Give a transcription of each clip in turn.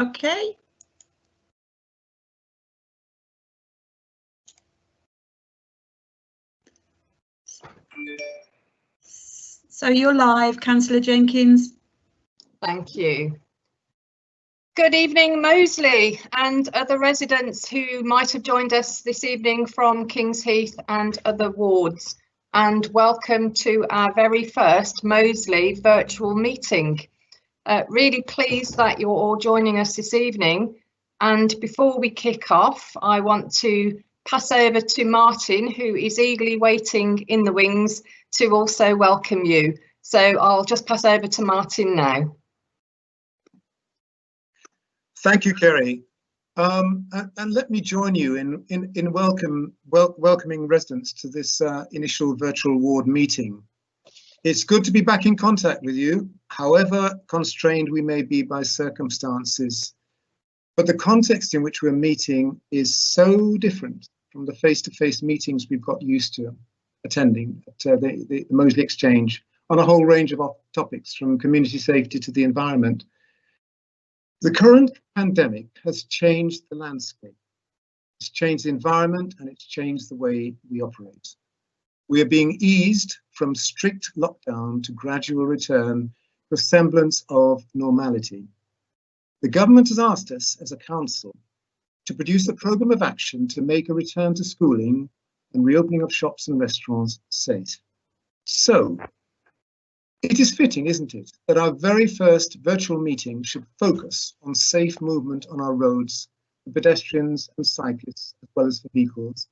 Okay. So you're live, Councillor Jenkins. Thank you. Good evening, Moseley and other residents who might have joined us this evening from Kings Heath and other wards. And welcome to our very first Moseley virtual meeting. Really pleased that you're all joining us this evening. And before we kick off, I want to pass over to Martin, who is eagerly waiting in the wings to also welcome you. So I'll just pass over to Martin now. Thank you, Kerry. And let me join you in welcoming residents to this initial virtual ward meeting. It's good to be back in contact with you, however constrained we may be by circumstances. But the context in which we're meeting is so different from the face-to-face meetings we've got used to attending at the Moseley Exchange on a whole range of topics, from community safety to the environment. The current pandemic has changed the landscape. It's changed the environment and it's changed the way we operate. We are being eased from strict lockdown to gradual return to a semblance of normality. The government has asked us as a council to produce a programme of action to make a return to schooling and reopening of shops and restaurants safe. So, it is fitting, isn't it, that our very first virtual meeting should focus on safe movement on our roads for pedestrians and cyclists, as well as for vehicles,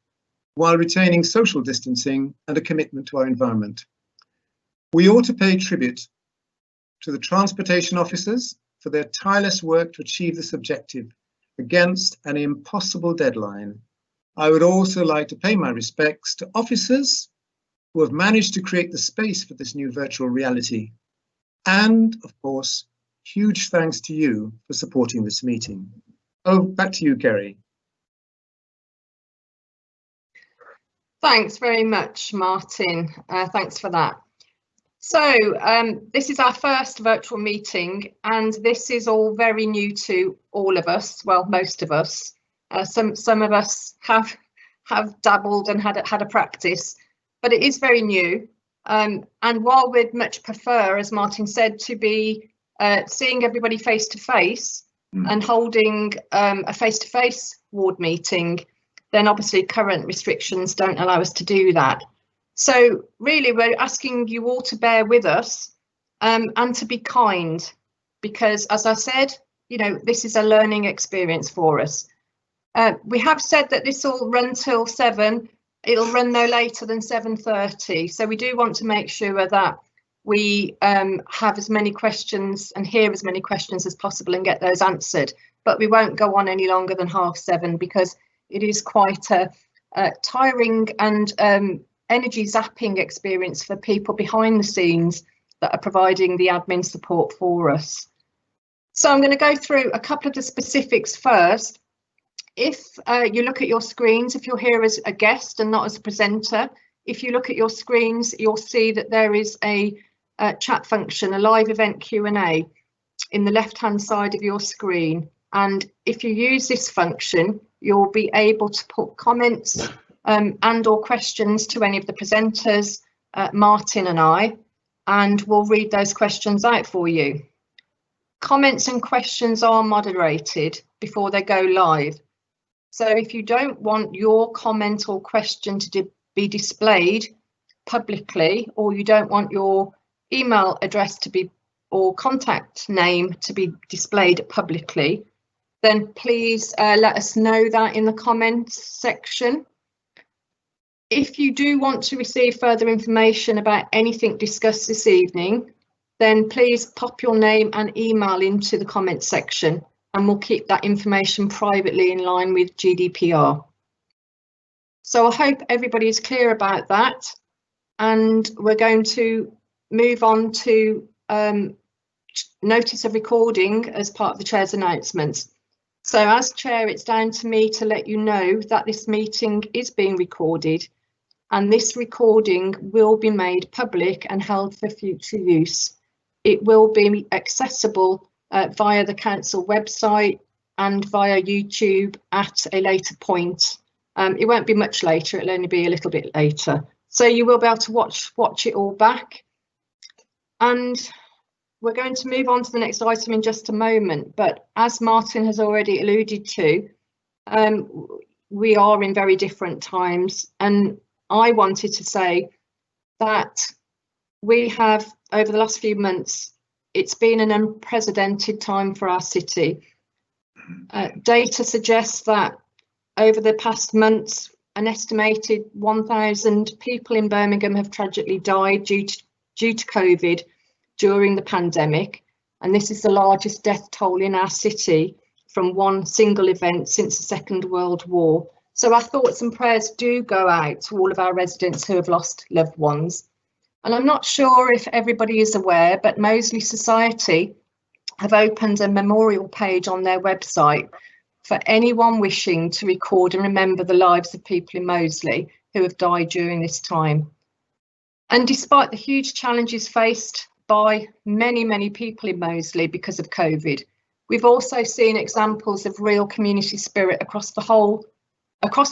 while retaining social distancing and a commitment to our environment. We ought to pay tribute to the transportation officers for their tireless work to achieve this objective against an impossible deadline. I would also like to pay my respects to officers who have managed to create the space for this new virtual reality. And, of course, huge thanks to you for supporting this meeting. Oh, back to you, Kerry. Thanks very much, Martin. Thanks for that. So this is our first virtual meeting, and this is all very new to all of us. Well, most of us. Some of us have dabbled and had a practice, but it is very new. And while we'd much prefer, as Martin said, to be seeing everybody face to face and holding a face-to-face ward meeting, then obviously current restrictions don't allow us to do that. So really, we're asking you all to bear with us and to be kind, because as I said, you know, this is a learning experience for us. We have said that this will run till 7. It'll run no later than 7:30. So we do want to make sure that we have as many questions and hear as many questions as possible and get those answered. But we won't go on any longer than 7:30, because it is quite a tiring and energy zapping experience for people behind the scenes that are providing the admin support for us. So I'm going to go through a couple of the specifics first. If you look at your screens, if you're here as a guest and not as a presenter, if you look at your screens, you'll see that there is a chat function, a live event Q&A in the left-hand side of your screen. And if you use this function, you'll be able to put comments and or questions to any of the presenters, Martin and I, and we'll read those questions out for you. Comments and questions are moderated before they go live. So if you don't want your comment or question to be displayed publicly, or you don't want your email address to be or contact name to be displayed publicly, then please let us know that in the comments section. If you do want to receive further information about anything discussed this evening, then please pop your name and email into the comments section, and we'll keep that information privately in line with GDPR. So I hope everybody is clear about that, and we're going to move on to notice of recording as part of the chair's announcements. So as chair, it's down to me to let you know that this meeting is being recorded, and this recording will be made public and held for future use. It will be accessible via the council website and via YouTube at a later point. It won't be much later, it'll only be a little bit later. So you will be able to watch it all back. And we're going to move on to the next item in just a moment, but as Martin has already alluded to, we are in very different times, and I wanted to say that we have, over the last few months, it's been an unprecedented time for our city. Data suggests that over the past months, an estimated 1,000 people in Birmingham have tragically died due to COVID during the pandemic, and this is the largest death toll in our city from one single event since the Second World War. So our thoughts and prayers do go out to all of our residents who have lost loved ones. And I'm not sure if everybody is aware, but Moseley Society have opened a memorial page on their website for anyone wishing to record and remember the lives of people in Moseley who have died during this time. And despite the huge challenges faced by many people in Moseley because of COVID, we've also seen examples of real community spirit across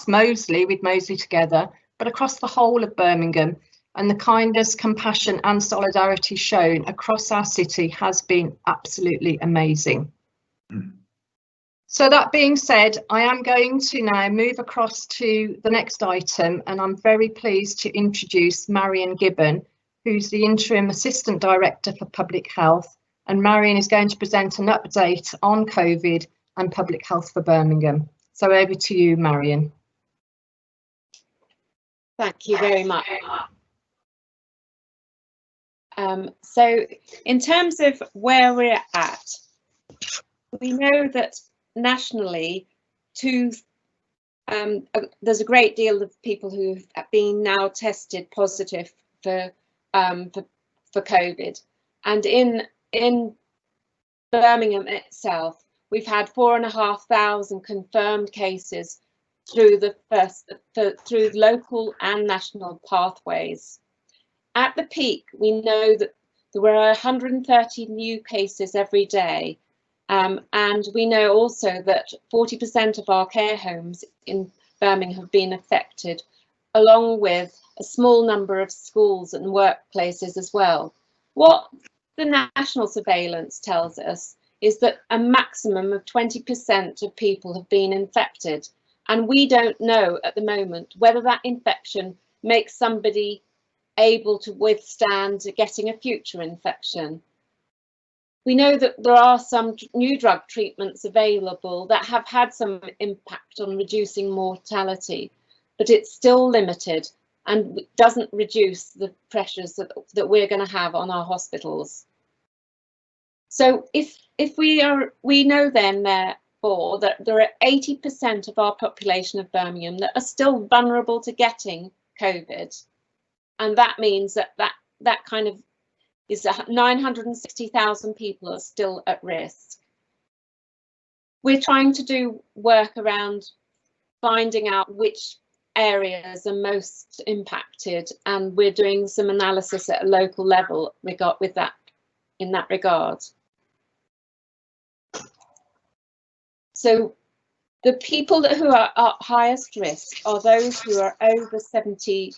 Moseley, with Moseley Together, but across the whole of Birmingham. And the kindness, compassion and solidarity shown across our city has been absolutely amazing. So that being said, I am going to now move across to the next item, and I'm very pleased to introduce Marion Gibbon, who's the Interim Assistant Director for Public Health, and Marion is going to present an update on COVID and public health for Birmingham. So over to you, Marion. Thank you very much. So in terms of where we're at, we know that nationally there's a great deal of people who've been now tested positive for COVID, and in Birmingham itself we've had 4,500 confirmed cases through through local and national pathways. At the peak, we know that there were 130 new cases every day, and we know also that 40% of our care homes in Birmingham have been affected, along with a small number of schools and workplaces as well. What the national surveillance tells us is that a maximum of 20% of people have been infected, and we don't know at the moment whether that infection makes somebody able to withstand getting a future infection. We know that there are some new drug treatments available that have had some impact on reducing mortality, but it's still limited and doesn't reduce the pressures that we're going to have on our hospitals. So if we know then therefore that there are 80% of our population of Birmingham that are still vulnerable to getting COVID. And that means that kind of is 960,000 people are still at risk. We're trying to do work around finding out which areas are most impacted, and we're doing some analysis at a local level in that regard. So the people who are at highest risk are those who are over 70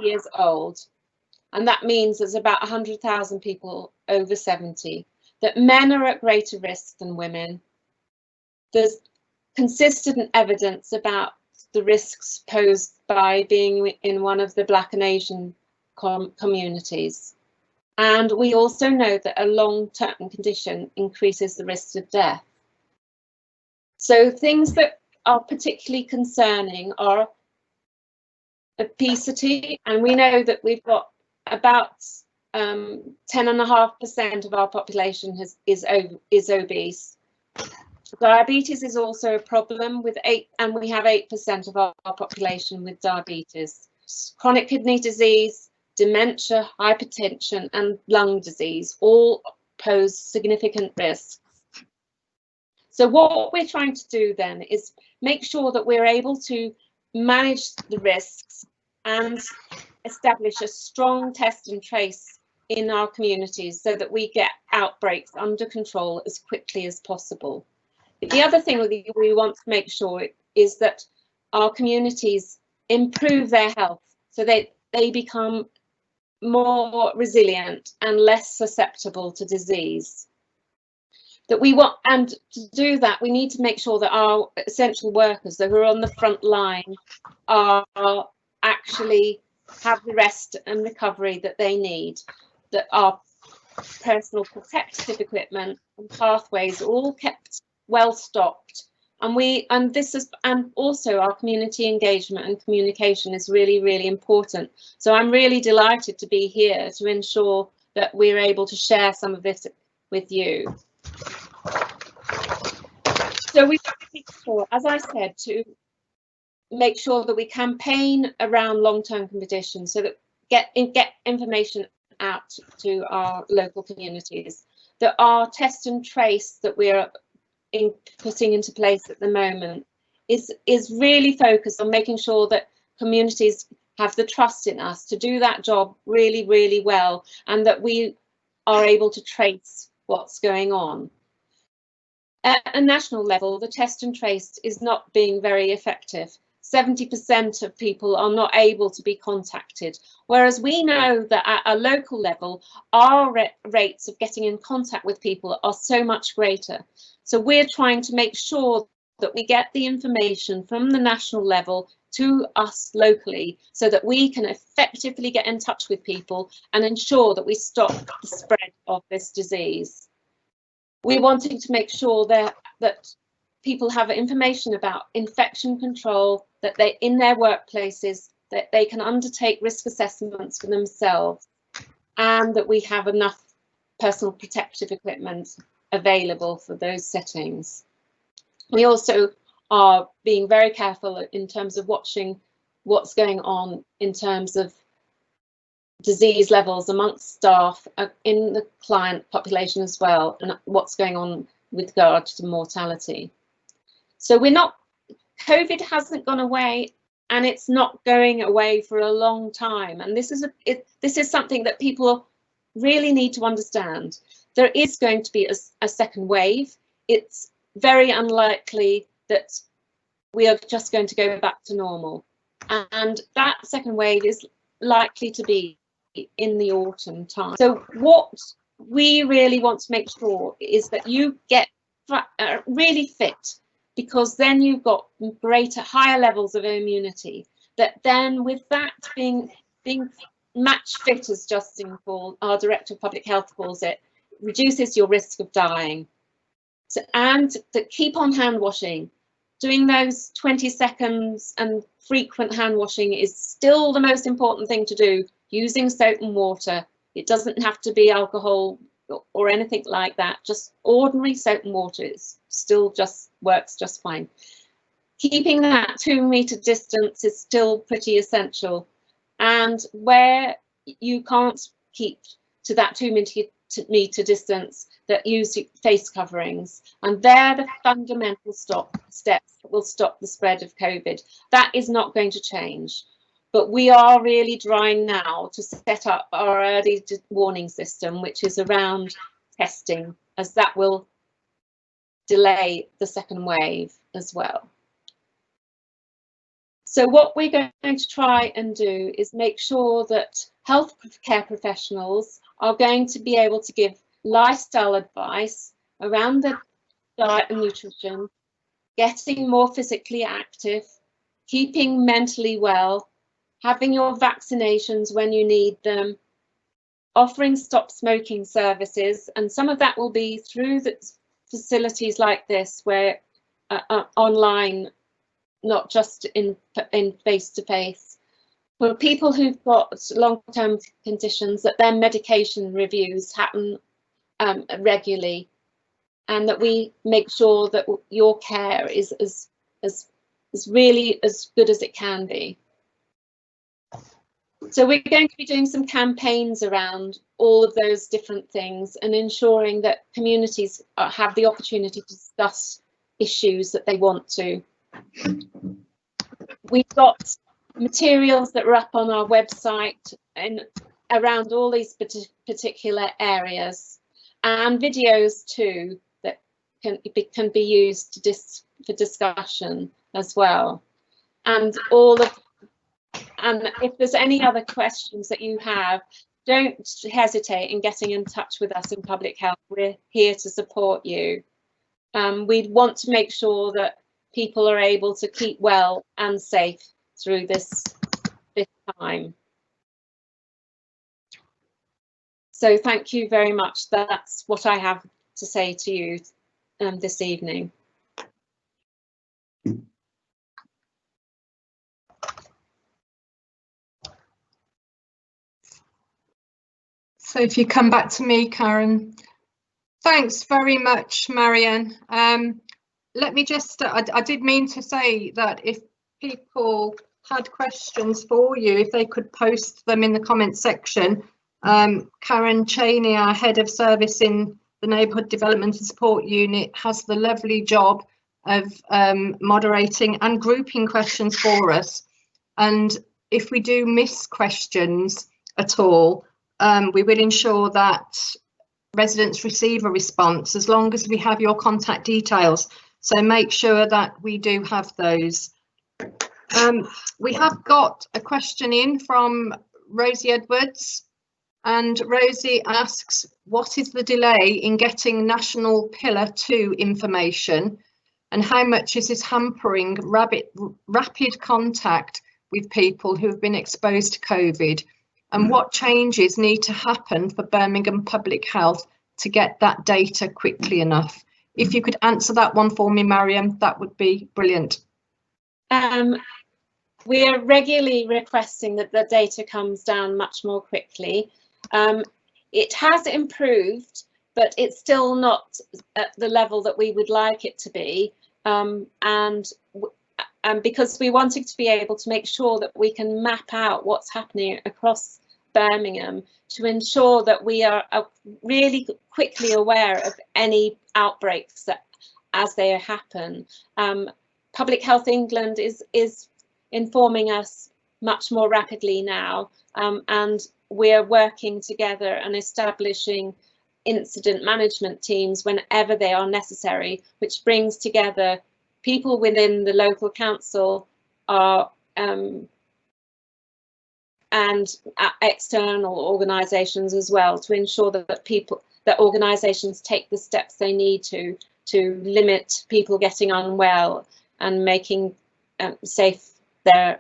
years old, and that means there's about 100,000 people over 70. That men are at greater risk than women. There's consistent evidence about the risks posed by being in one of the Black and Asian communities. And we also know that a long-term condition increases the risk of death. So things that are particularly concerning are obesity, and we know that we've got about 10.5% of our population is obese. Diabetes is also a problem and we have 8% of our population with diabetes. Chronic kidney disease, dementia, hypertension and lung disease all pose significant risks. So what we're trying to do then is make sure that we're able to manage the risks and establish a strong test and trace in our communities so that we get outbreaks under control as quickly as possible. The other thing we want to make sure is that our communities improve their health so they become more resilient and less susceptible to disease. And to do that, we need to make sure that our essential workers who are on the front line are actually have the rest and recovery that they need, that our personal protective equipment and pathways are all kept well stocked, and also our community engagement and communication is really, really important. So I'm really delighted to be here to ensure that we're able to share some of this with you. So we want to make sure, as I said, to make sure that we campaign around long-term conditions so that get information out to our local communities. That our test and trace that we're putting into place at the moment is really focused on making sure that communities have the trust in us to do that job really, really well, and that we are able to trace what's going on. At a national level, the test and trace is not being very effective. 70% of people are not able to be contacted, whereas we know that at a local level, our rates of getting in contact with people are so much greater. So we're trying to make sure that we get the information from the national level to us locally so that we can effectively get in touch with people and ensure that we stop the spread of this disease. We're wanting to make sure that people have information about infection control, that they in their workplaces, that they can undertake risk assessments for themselves, and that we have enough personal protective equipment available for those settings. We also are being very careful in terms of watching what's going on in terms of disease levels amongst staff in the client population as well, and what's going on with regard to mortality. So COVID hasn't gone away, and it's not going away for a long time. And this is something that people really need to understand. There is going to be a second wave. It's very unlikely that we are just going to go back to normal. And that second wave is likely to be in the autumn time. So what we really want to make sure is that you get really fit, because then you've got higher levels of immunity, that then with that being match fit, as Justin Paul, our Director of Public Health, calls it, reduces your risk of dying. So, and to keep on hand washing, doing those 20 seconds and frequent hand washing is still the most important thing to do, using soap and water. It doesn't have to be alcohol or anything like that, just ordinary soap and water is still works just fine. Keeping that 2-meter distance is still pretty essential, and where you can't keep to that 2-meter distance, that use face coverings, and they're the fundamental steps that will stop the spread of COVID. That is not going to change. But we are really trying now to set up our early warning system, which is around testing, as that will delay the second wave as well. So what we're going to try and do is make sure that healthcare professionals are going to be able to give lifestyle advice around the diet and nutrition, getting more physically active, keeping mentally well, having your vaccinations when you need them, offering stop smoking services, and some of that will be through the facilities like this, where online, not just in face-to-face. For people who've got long-term conditions, that their medication reviews happen regularly, and that we make sure that your care is really as good as it can be. So we're going to be doing some campaigns around all of those different things and ensuring that communities have the opportunity to discuss issues that they want to. We've got materials that are up on our website and around all these particular areas. and videos too that can be used for discussion as well. And and if there's any other questions that you have, don't hesitate in getting in touch with us in Public Health. We're here to support you. We want to make sure that people are able to keep well and safe through this time. So thank you very much. That's what I have to say to you this evening. So if you come back to me, Karen. Thanks very much, Marianne. Let me just, I did mean to say that if people had questions for you, if they could post them in the comments section. Karen Cheney, our head of service in the Neighbourhood Development and Support Unit, has the lovely job of moderating and grouping questions for us. And if we do miss questions at all, we will ensure that residents receive a response as long as we have your contact details. So make sure that we do have those. We have got a question in from Rosie Edwards, and Rosie asks, what is the delay in getting National Pillar 2 information, and how much is this hampering rapid contact with people who have been exposed to COVID? And what changes need to happen for Birmingham Public Health to get that data quickly enough? If you could answer that one for me, Mariam, that would be brilliant. We are regularly requesting that the data comes down much more quickly. It has improved, but it's still not at the level that we would like it to be. And because we wanted to be able to make sure that we can map out what's happening across Birmingham to ensure that we are really quickly aware of any outbreaks that, as they happen. Public Health England is informing us much more rapidly now, and we're working together and establishing incident management teams whenever they are necessary, which brings together people within the local council and external organisations as well, to ensure that organisations take the steps they need to limit people getting unwell and making safe their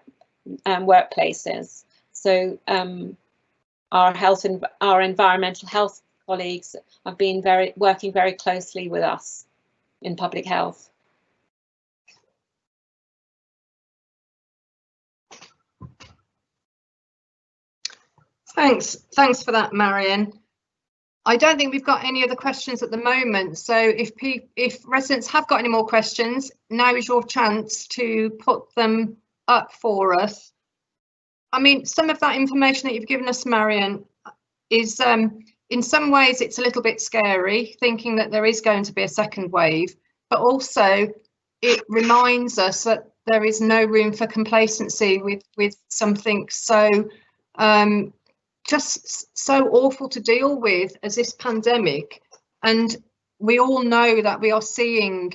workplaces. So our environmental health colleagues have been working very closely with us in public health. Thanks for that, Marion. I don't think we've got any other questions at the moment. So if residents have got any more questions, now is your chance to put them up for us. I mean, some of that information that you've given us, Marion, is in some ways it's a little bit scary, thinking that there is going to be a second wave, but also it reminds us that there is no room for complacency with something so just so awful to deal with as this pandemic. And we all know that we are seeing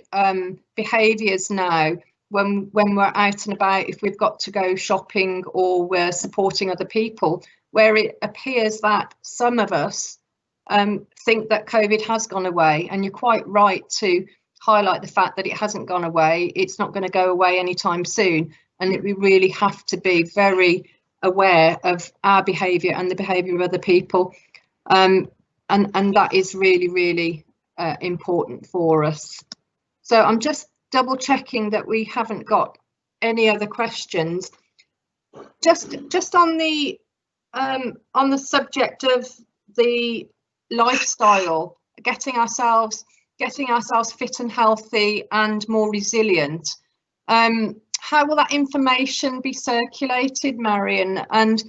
behaviours now when we're out and about, if we've got to go shopping or we're supporting other people, where it appears that some of us think that COVID has gone away. And you're quite right to highlight the fact that it hasn't gone away. It's not going to go away anytime soon. And we really have to be very aware of our behaviour and the behaviour of other people, and that is really, really important for us. So I'm just double checking that we haven't got any other questions. Just on the subject of the lifestyle, getting ourselves fit and healthy and more resilient. How will that information be circulated, Marion? And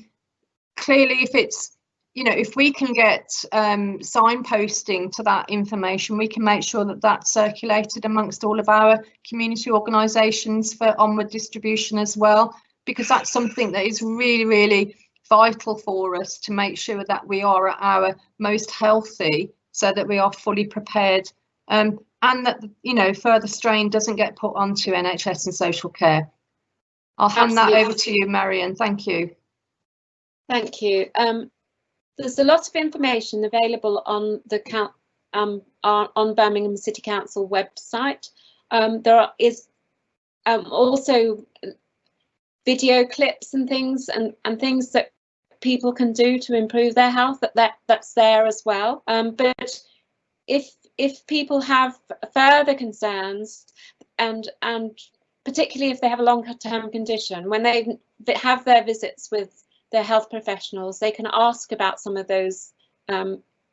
clearly, if it's, you know, if we can get signposting to that information, we can make sure that that's circulated amongst all of our community organisations for onward distribution as well, because that's something that is really, really vital for us to make sure that we are at our most healthy so that we are fully prepared, and that, you know, further strain doesn't get put onto NHS and social care. I'll hand that over to you, Marion. Thank you. Thank you. There's a lot of information available on the on Birmingham City Council website. There is also video clips and things and things that people can do to improve their health, that's there as well. But if people have further concerns, and particularly if they have a longer term condition, when they have their visits with their health professionals, they can ask about some of those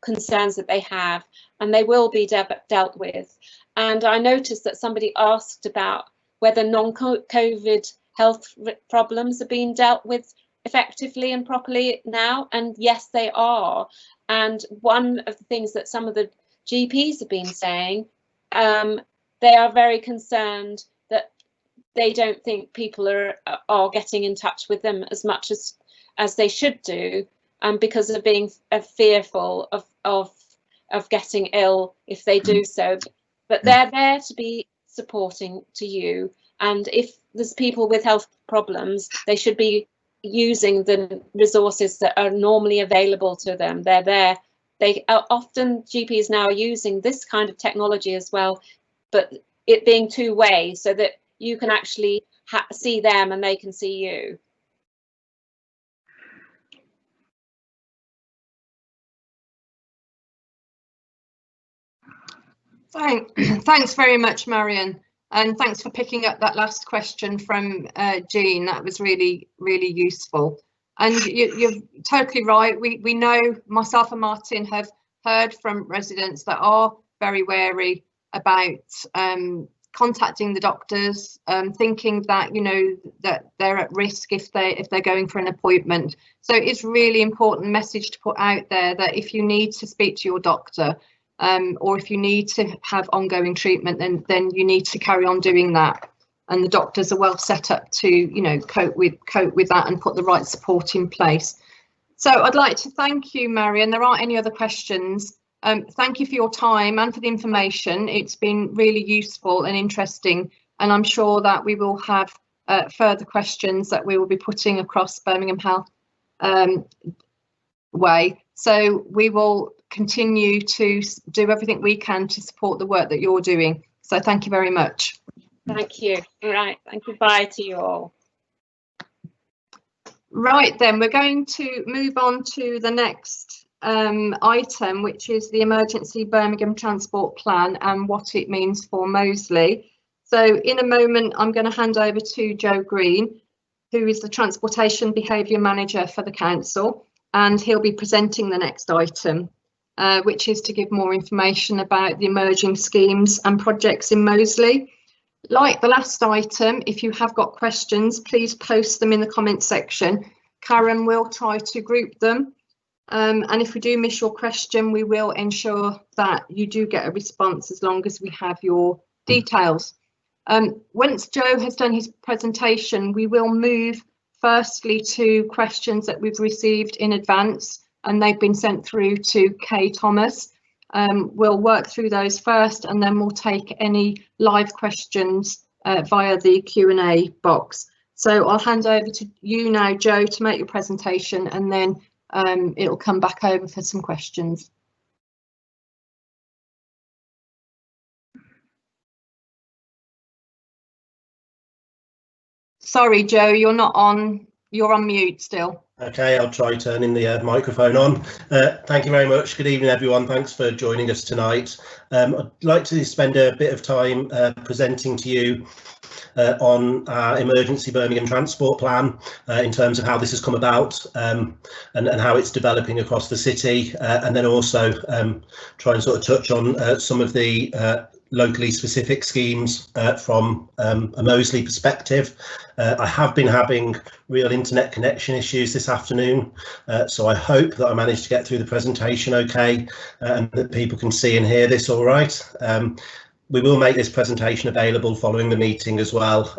concerns that they have, and they will be dealt with. And I noticed that somebody asked about whether non-COVID health problems are being dealt with effectively and properly now, and yes, they are. And one of the things that some of the GPs have been saying, they are very concerned that they don't think people are getting in touch with them as much as they should do, because of being fearful of getting ill if they do so. But they're there to be supporting to you, and if there's people with health problems, they should be using the resources that are normally available to them. They're there. They are often, GPs now are using this kind of technology as well, but it being two-way, so that you can actually see them and they can see you. Thanks very much, Marion, and thanks for picking up that last question from Jean. That was really, really useful. And you're totally right. We know, myself and Martin have heard from residents that are very wary about contacting the doctors, thinking that, you know, that they're at risk if they're going for an appointment. So it's really important message to put out there that if you need to speak to your doctor, or if you need to have ongoing treatment, then you need to carry on doing that. And the doctors are well set up to, you know, cope with that and put the right support in place. So I'd like to thank you, Marion. There aren't any other questions. Thank you for your time and for the information. It's been really useful and interesting, and I'm sure that we will have further questions that we will be putting across Birmingham Health way. So we will continue to do everything we can to support the work that you're doing. So thank you very much. Thank you. All right. Thank you. Bye to you all. Right, then we're going to move on to the next item, which is the Emergency Birmingham Transport Plan and what it means for Moseley. So in a moment, I'm going to hand over to Joe Green, who is the Transportation Behaviour Manager for the Council, and he'll be presenting the next item, which is to give more information about the emerging schemes and projects in Moseley. Like the last item, if you have got questions, please post them in the comment section. Karen will try to group them. And if we do miss your question, we will ensure that you do get a response as long as we have your details. Once Joe has done his presentation, we will move firstly to questions that we've received in advance, and they've been sent through to Kay Thomas. We'll work through those first, and then we'll take any live questions via the Q&A box. So I'll hand over to you now, Joe, to make your presentation, and then it'll come back over for some questions. Sorry, Joe, you're not on. You're on mute still. Okay, I'll try turning the microphone on. Thank you very much. Good evening, everyone. Thanks for joining us tonight. I'd like to spend a bit of time presenting to you on our Emergency Birmingham Transport Plan in terms of how this has come about and how it's developing across the city, and then also try and sort of touch on some of the locally specific schemes from a Moseley perspective. I have been having real internet connection issues this afternoon, so I hope that I managed to get through the presentation okay and that people can see and hear this all right. We will make this presentation available following the meeting as well.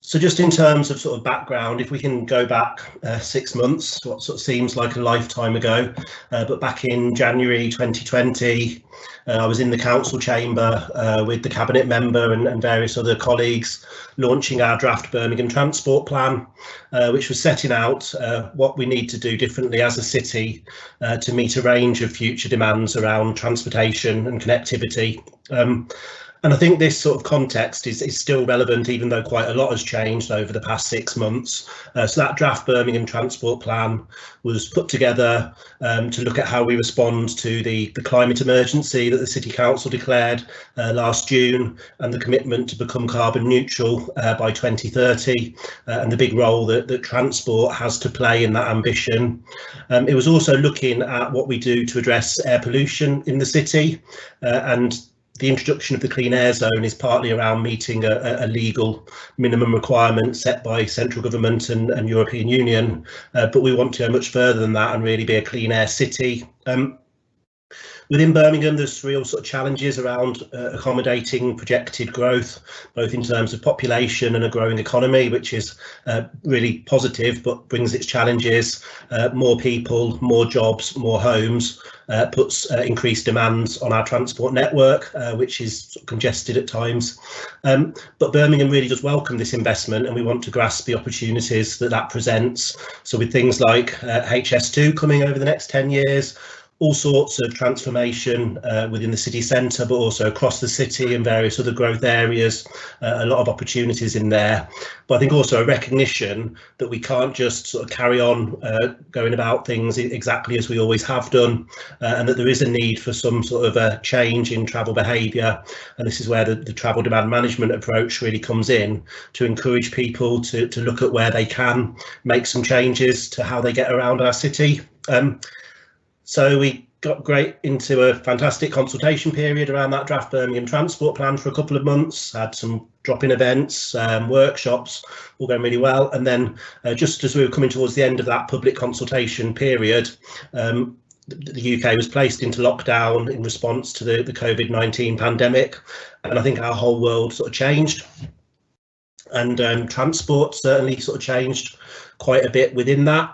So just in terms of sort of background, if we can go back 6 months, what sort of seems like a lifetime ago, but back in January 2020, I was in the council chamber with the cabinet member and various other colleagues launching our draft Birmingham transport plan, which was setting out what we need to do differently as a city to meet a range of future demands around transportation and connectivity. And I think this sort of context is still relevant, even though quite a lot has changed over the past 6 months. So that draft Birmingham transport plan was put together to look at how we respond to the climate emergency that the City Council declared last June, and the commitment to become carbon neutral by 2030, and the big role that transport has to play in that ambition. It was also looking at what we do to address air pollution in the city, and the introduction of the clean air zone is partly around meeting a legal minimum requirement set by central government and European Union, but we want to go much further than that and really be a clean air city. Within Birmingham, there's real sort of challenges around accommodating projected growth, both in terms of population and a growing economy, which is really positive, but brings its challenges. More people, more jobs, more homes puts increased demands on our transport network, which is sort of congested at times. But Birmingham really does welcome this investment, and we want to grasp the opportunities that presents. So with things like HS2 coming over the next 10 years, all sorts of transformation within the city centre, but also across the city and various other growth areas, a lot of opportunities in there. But I think also a recognition that we can't just sort of carry on going about things exactly as we always have done, and that there is a need for some sort of a change in travel behaviour. And this is where the travel demand management approach really comes in, to encourage people to look at where they can make some changes to how they get around our city. So we got great into a fantastic consultation period around that draft Birmingham transport plan for a couple of months, had some drop-in events, workshops, all going really well. And then just as we were coming towards the end of that public consultation period, the UK was placed into lockdown in response to the COVID-19 pandemic. And I think our whole world sort of changed. And transport certainly sort of changed quite a bit within that.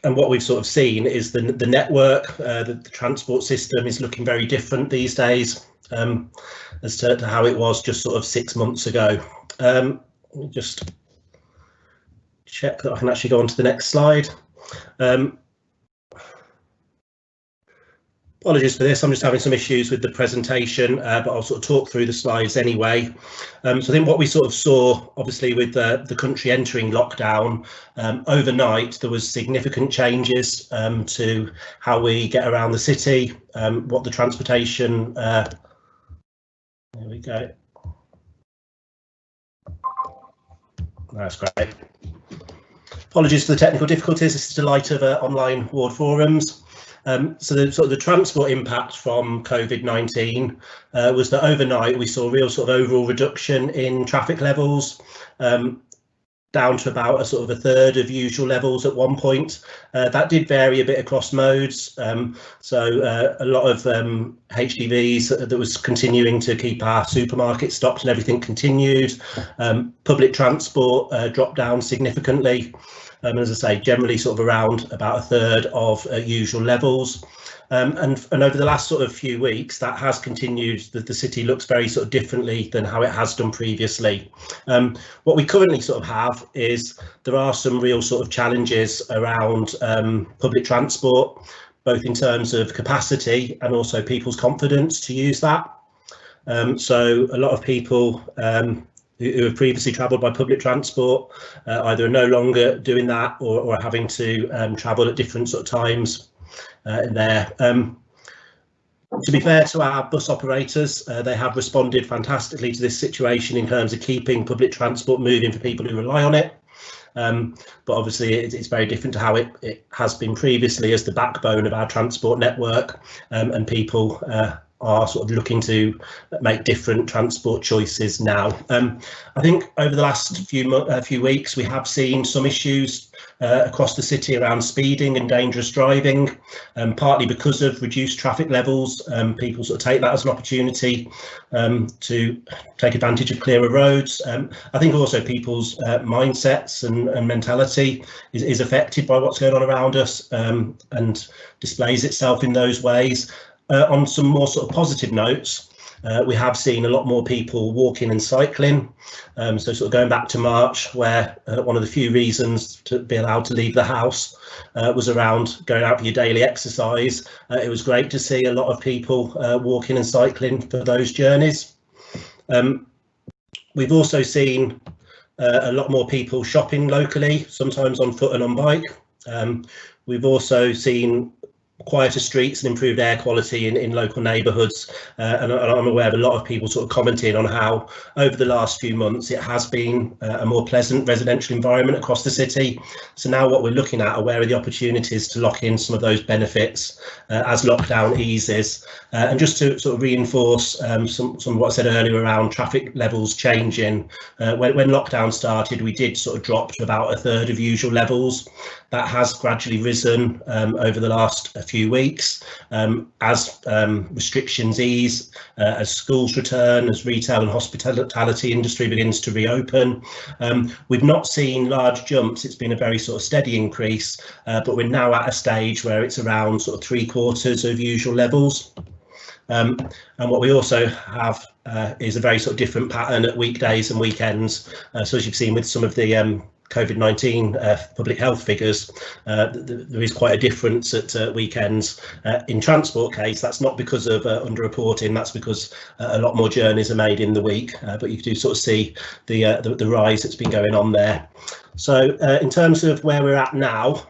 And what we've sort of seen is the network, the transport system is looking very different these days as to how it was just sort of 6 months ago. Let me just check that I can actually go on to the next slide. Apologies for this, I'm just having some issues with the presentation, but I'll sort of talk through the slides anyway. So I think what we sort of saw, obviously, with the country entering lockdown, overnight there was significant changes to how we get around the city, what the transportation, there we go. That's great. Apologies for the technical difficulties, this is the delight of online ward forums. So the transport impact from COVID-19 was that overnight we saw a real sort of overall reduction in traffic levels, down to about a sort of a third of usual levels at one point. That did vary a bit across modes. So a lot of HGVs that was continuing to keep our supermarkets stocked and everything continued. Public transport dropped down significantly. As I say, generally sort of around about a third of usual levels. And over the last sort of few weeks, that has continued, that the city looks very sort of differently than how it has done previously. What we currently sort of have is there are some real sort of challenges around public transport, both in terms of capacity and also people's confidence to use that. So a lot of people who have previously travelled by public transport either are no longer doing that or are having to travel at different sort of times there. To be fair to our bus operators, they have responded fantastically to this situation in terms of keeping public transport moving for people who rely on it. But obviously it's very different to how it has been previously as the backbone of our transport network, and people are sort of looking to make different transport choices now. I think over the last few weeks we have seen some issues across the city around speeding and dangerous driving, partly because of reduced traffic levels. People sort of take that as an opportunity to take advantage of clearer roads. I think also people's mindsets and mentality is affected by what's going on around us, and displays itself in those ways. On some more sort of positive notes, we have seen a lot more people walking and cycling. So sort of going back to March, where one of the few reasons to be allowed to leave the house was around going out for your daily exercise. It was great to see a lot of people walking and cycling for those journeys. We've also seen a lot more people shopping locally, sometimes on foot and on bike. We've also seen quieter streets and improved air quality in local neighbourhoods, and I'm aware of a lot of people sort of commenting on how over the last few months it has been a more pleasant residential environment across the city. So now what we're looking at are where are the opportunities to lock in some of those benefits as lockdown eases, and just to sort of reinforce some of what I said earlier around traffic levels changing. When lockdown started, we did sort of drop to about a third of usual levels. That has gradually risen over the last few weeks as restrictions ease, as schools return, as retail and hospitality industry begins to reopen. We've not seen large jumps. It's been a very sort of steady increase, but we're now at a stage where it's around sort of 3/4 of usual levels. And what we also have is a very sort of different pattern at weekdays and weekends. So as you've seen with some of the COVID-19 public health figures, there is quite a difference at weekends. In transport case, that's not because of underreporting, that's because a lot more journeys are made in the week, but you do sort of see the rise that's been going on there. So in terms of where we're at now,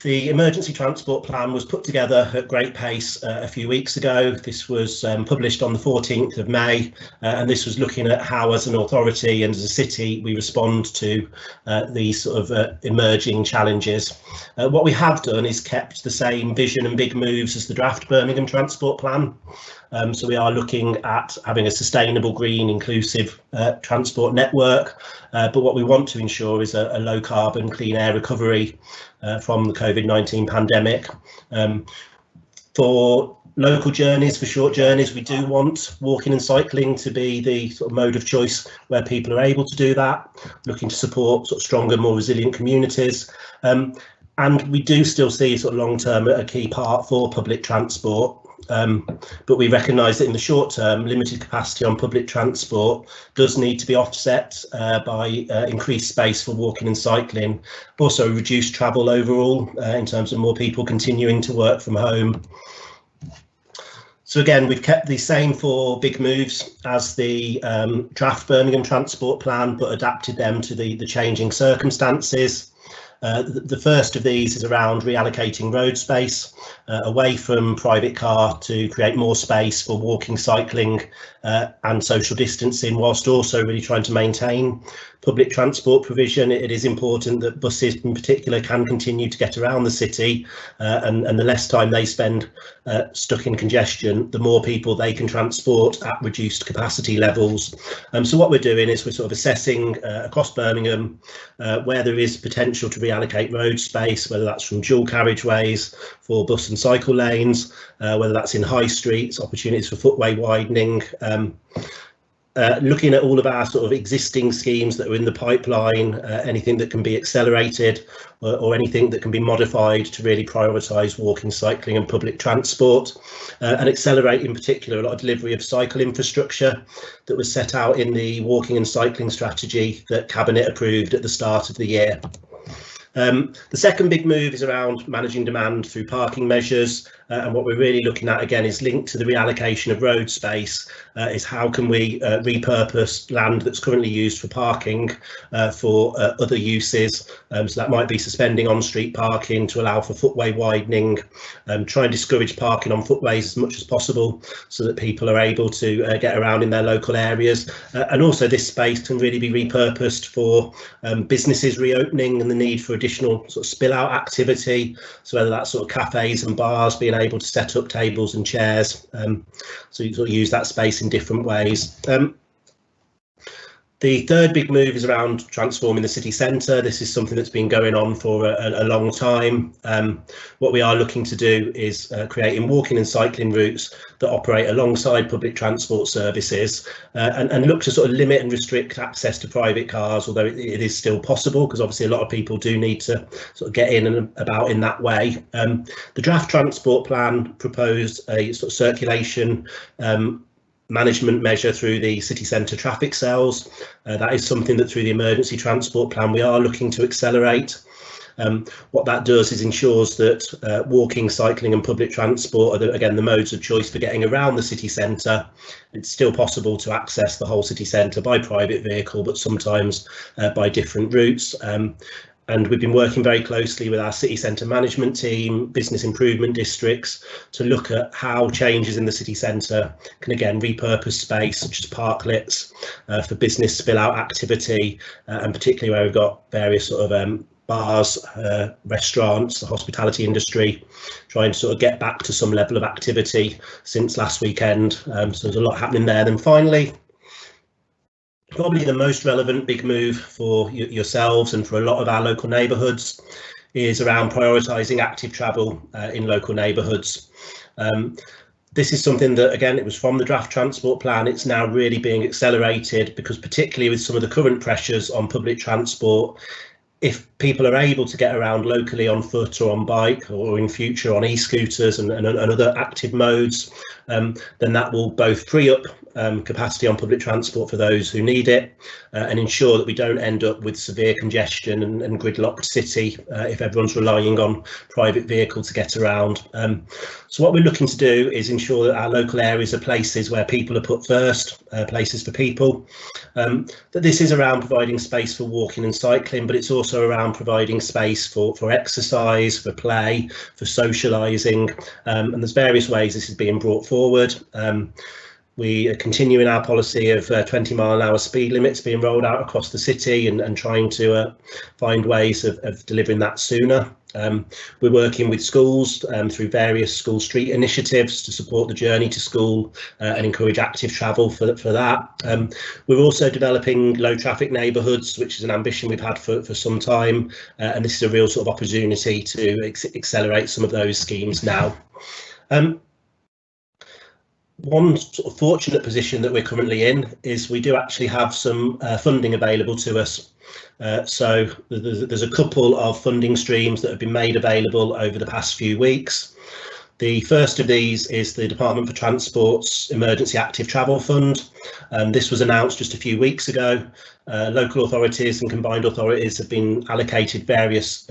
the emergency transport plan was put together at great pace a few weeks ago. This was published on the 14th of May, and this was looking at how, as an authority and as a city, we respond to these sort of emerging challenges. What we have done is kept the same vision and big moves as the draft Birmingham Transport Plan. So we are looking at having a sustainable, green, inclusive transport network, but what we want to ensure is a low carbon, clean air recovery from the COVID-19 pandemic. For local journeys, for short journeys, we do want walking and cycling to be the sort of mode of choice where people are able to do that, looking to support sort of stronger, more resilient communities. And we do still see sort of long term a key part for public transport. But we recognise that in the short term, limited capacity on public transport does need to be offset by increased space for walking and cycling, also reduced travel overall in terms of more people continuing to work from home. So again, we've kept the same 4 big moves as the draft Birmingham Transport Plan, but adapted them to the changing circumstances. The first of these is around reallocating road space away from private car to create more space for walking, cycling and social distancing, whilst also really trying to maintain public transport provision. It is important that buses in particular can continue to get around the city, and the less time they spend stuck in congestion, the more people they can transport at reduced capacity levels. So what we're doing is we're sort of assessing across Birmingham where there is potential to reallocate road space, whether that's from dual carriageways for bus and cycle lanes, whether that's in high streets, opportunities for footway widening, looking at all of our sort of existing schemes that are in the pipeline, anything that can be accelerated or anything that can be modified to really prioritise walking, cycling and public transport, and accelerate in particular a lot of delivery of cycle infrastructure that was set out in the walking and cycling strategy that Cabinet approved at the start of the year. The second big move is around managing demand through parking measures, and what we're really looking at again is linked to the reallocation of road space, is how can we repurpose land that's currently used for parking for other uses. So that might be suspending on-street parking to allow for footway widening, try and discourage parking on footways as much as possible so that people are able to get around in their local areas, and also this space can really be repurposed for businesses reopening and the need for additional sort of spill out activity, so whether that's sort of cafes and bars being been able to set up tables and chairs, so you sort of use that space in different ways. The third big move is around transforming the city centre. This is something that's been going on for a long time. What we are looking to do is creating walking and cycling routes that operate alongside public transport services, and look to sort of limit and restrict access to private cars, although it is still possible, because obviously a lot of people do need to sort of get in and about in that way. The draft transport plan proposed a sort of circulation management measure through the city centre traffic cells. That is something that through the emergency transport plan we are looking to accelerate. What that does is ensures that walking, cycling and public transport are, again, the modes of choice for getting around the city centre. It's still possible to access the whole city centre by private vehicle, but sometimes by different routes. And we've been working very closely with our city centre management team, business improvement districts, to look at how changes in the city centre can again repurpose space, such as parklets, for business spill out activity, and particularly where we've got various sort of bars, restaurants, the hospitality industry, trying to sort of get back to some level of activity since last weekend. So there's a lot happening there. Then finally, probably the most relevant big move for yourselves and for a lot of our local neighbourhoods is around prioritising active travel in local neighbourhoods. This is something that, again, it was from the draft transport plan. It's now really being accelerated because, particularly with some of the current pressures on public transport, if people are able to get around locally on foot or on bike, or in future on e-scooters and other active modes, then that will both free up capacity on public transport for those who need it, and ensure that we don't end up with severe congestion and gridlocked city if everyone's relying on private vehicle to get around. So what we're looking to do is ensure that our local areas are places where people are put first, places for people. That this is around providing space for walking and cycling, but it's also around providing space for exercise, for play, for socialising, and there's various ways this is being brought forward. We are continuing our policy of 20-mile-an-hour speed limits being rolled out across the city, and trying to find ways of delivering that sooner. We're working with schools through various school street initiatives to support the journey to school and encourage active travel for that. We're also developing low traffic neighbourhoods, which is an ambition we've had for some time, and this is a real sort of opportunity to accelerate some of those schemes now. One sort of fortunate position that we're currently in is we do actually have some funding available to us. So there's a couple of funding streams that have been made available over the past few weeks. The first of these is the Department for Transport's Emergency Active Travel Fund. This was announced just a few weeks ago. Local authorities and combined authorities have been allocated various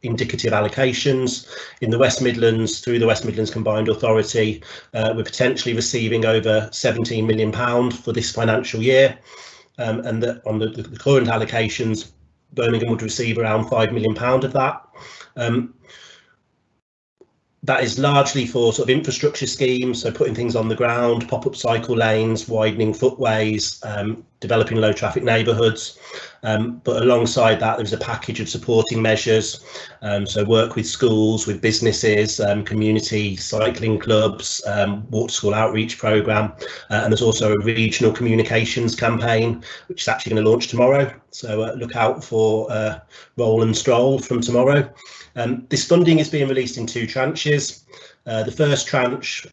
indicative allocations. In the West Midlands, through the West Midlands Combined Authority, we're potentially receiving over £17 million for this financial year, and that on the current allocations, Birmingham would receive around £5 million of that. That is largely for sort of infrastructure schemes, so putting things on the ground, pop-up cycle lanes, widening footways, developing low traffic neighbourhoods. But alongside that, there's a package of supporting measures, so work with schools, with businesses, community cycling clubs, walk to school outreach programme, and there's also a regional communications campaign which is actually going to launch tomorrow, so look out for Roll and Stroll from tomorrow. This funding is being released in two tranches. The first tranche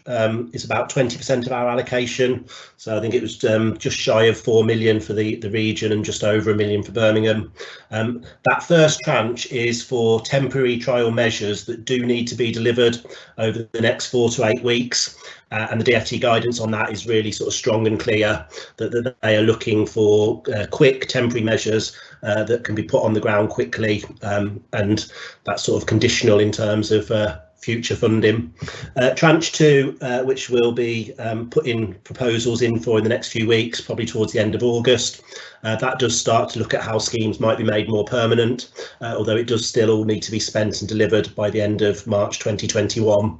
is about 20% of our allocation, so I think it was just shy of 4 million for the region and just over 1 million for Birmingham. That first tranche is for temporary trial measures that do need to be delivered over the next 4 to 8 weeks, and the DfT guidance on that is really sort of strong and clear, that they are looking for quick temporary measures that can be put on the ground quickly, and that's sort of conditional in terms of future funding. Tranche 2, which we'll be putting proposals in for in the next few weeks, probably towards the end of August. That does start to look at how schemes might be made more permanent, although it does still all need to be spent and delivered by the end of March 2021.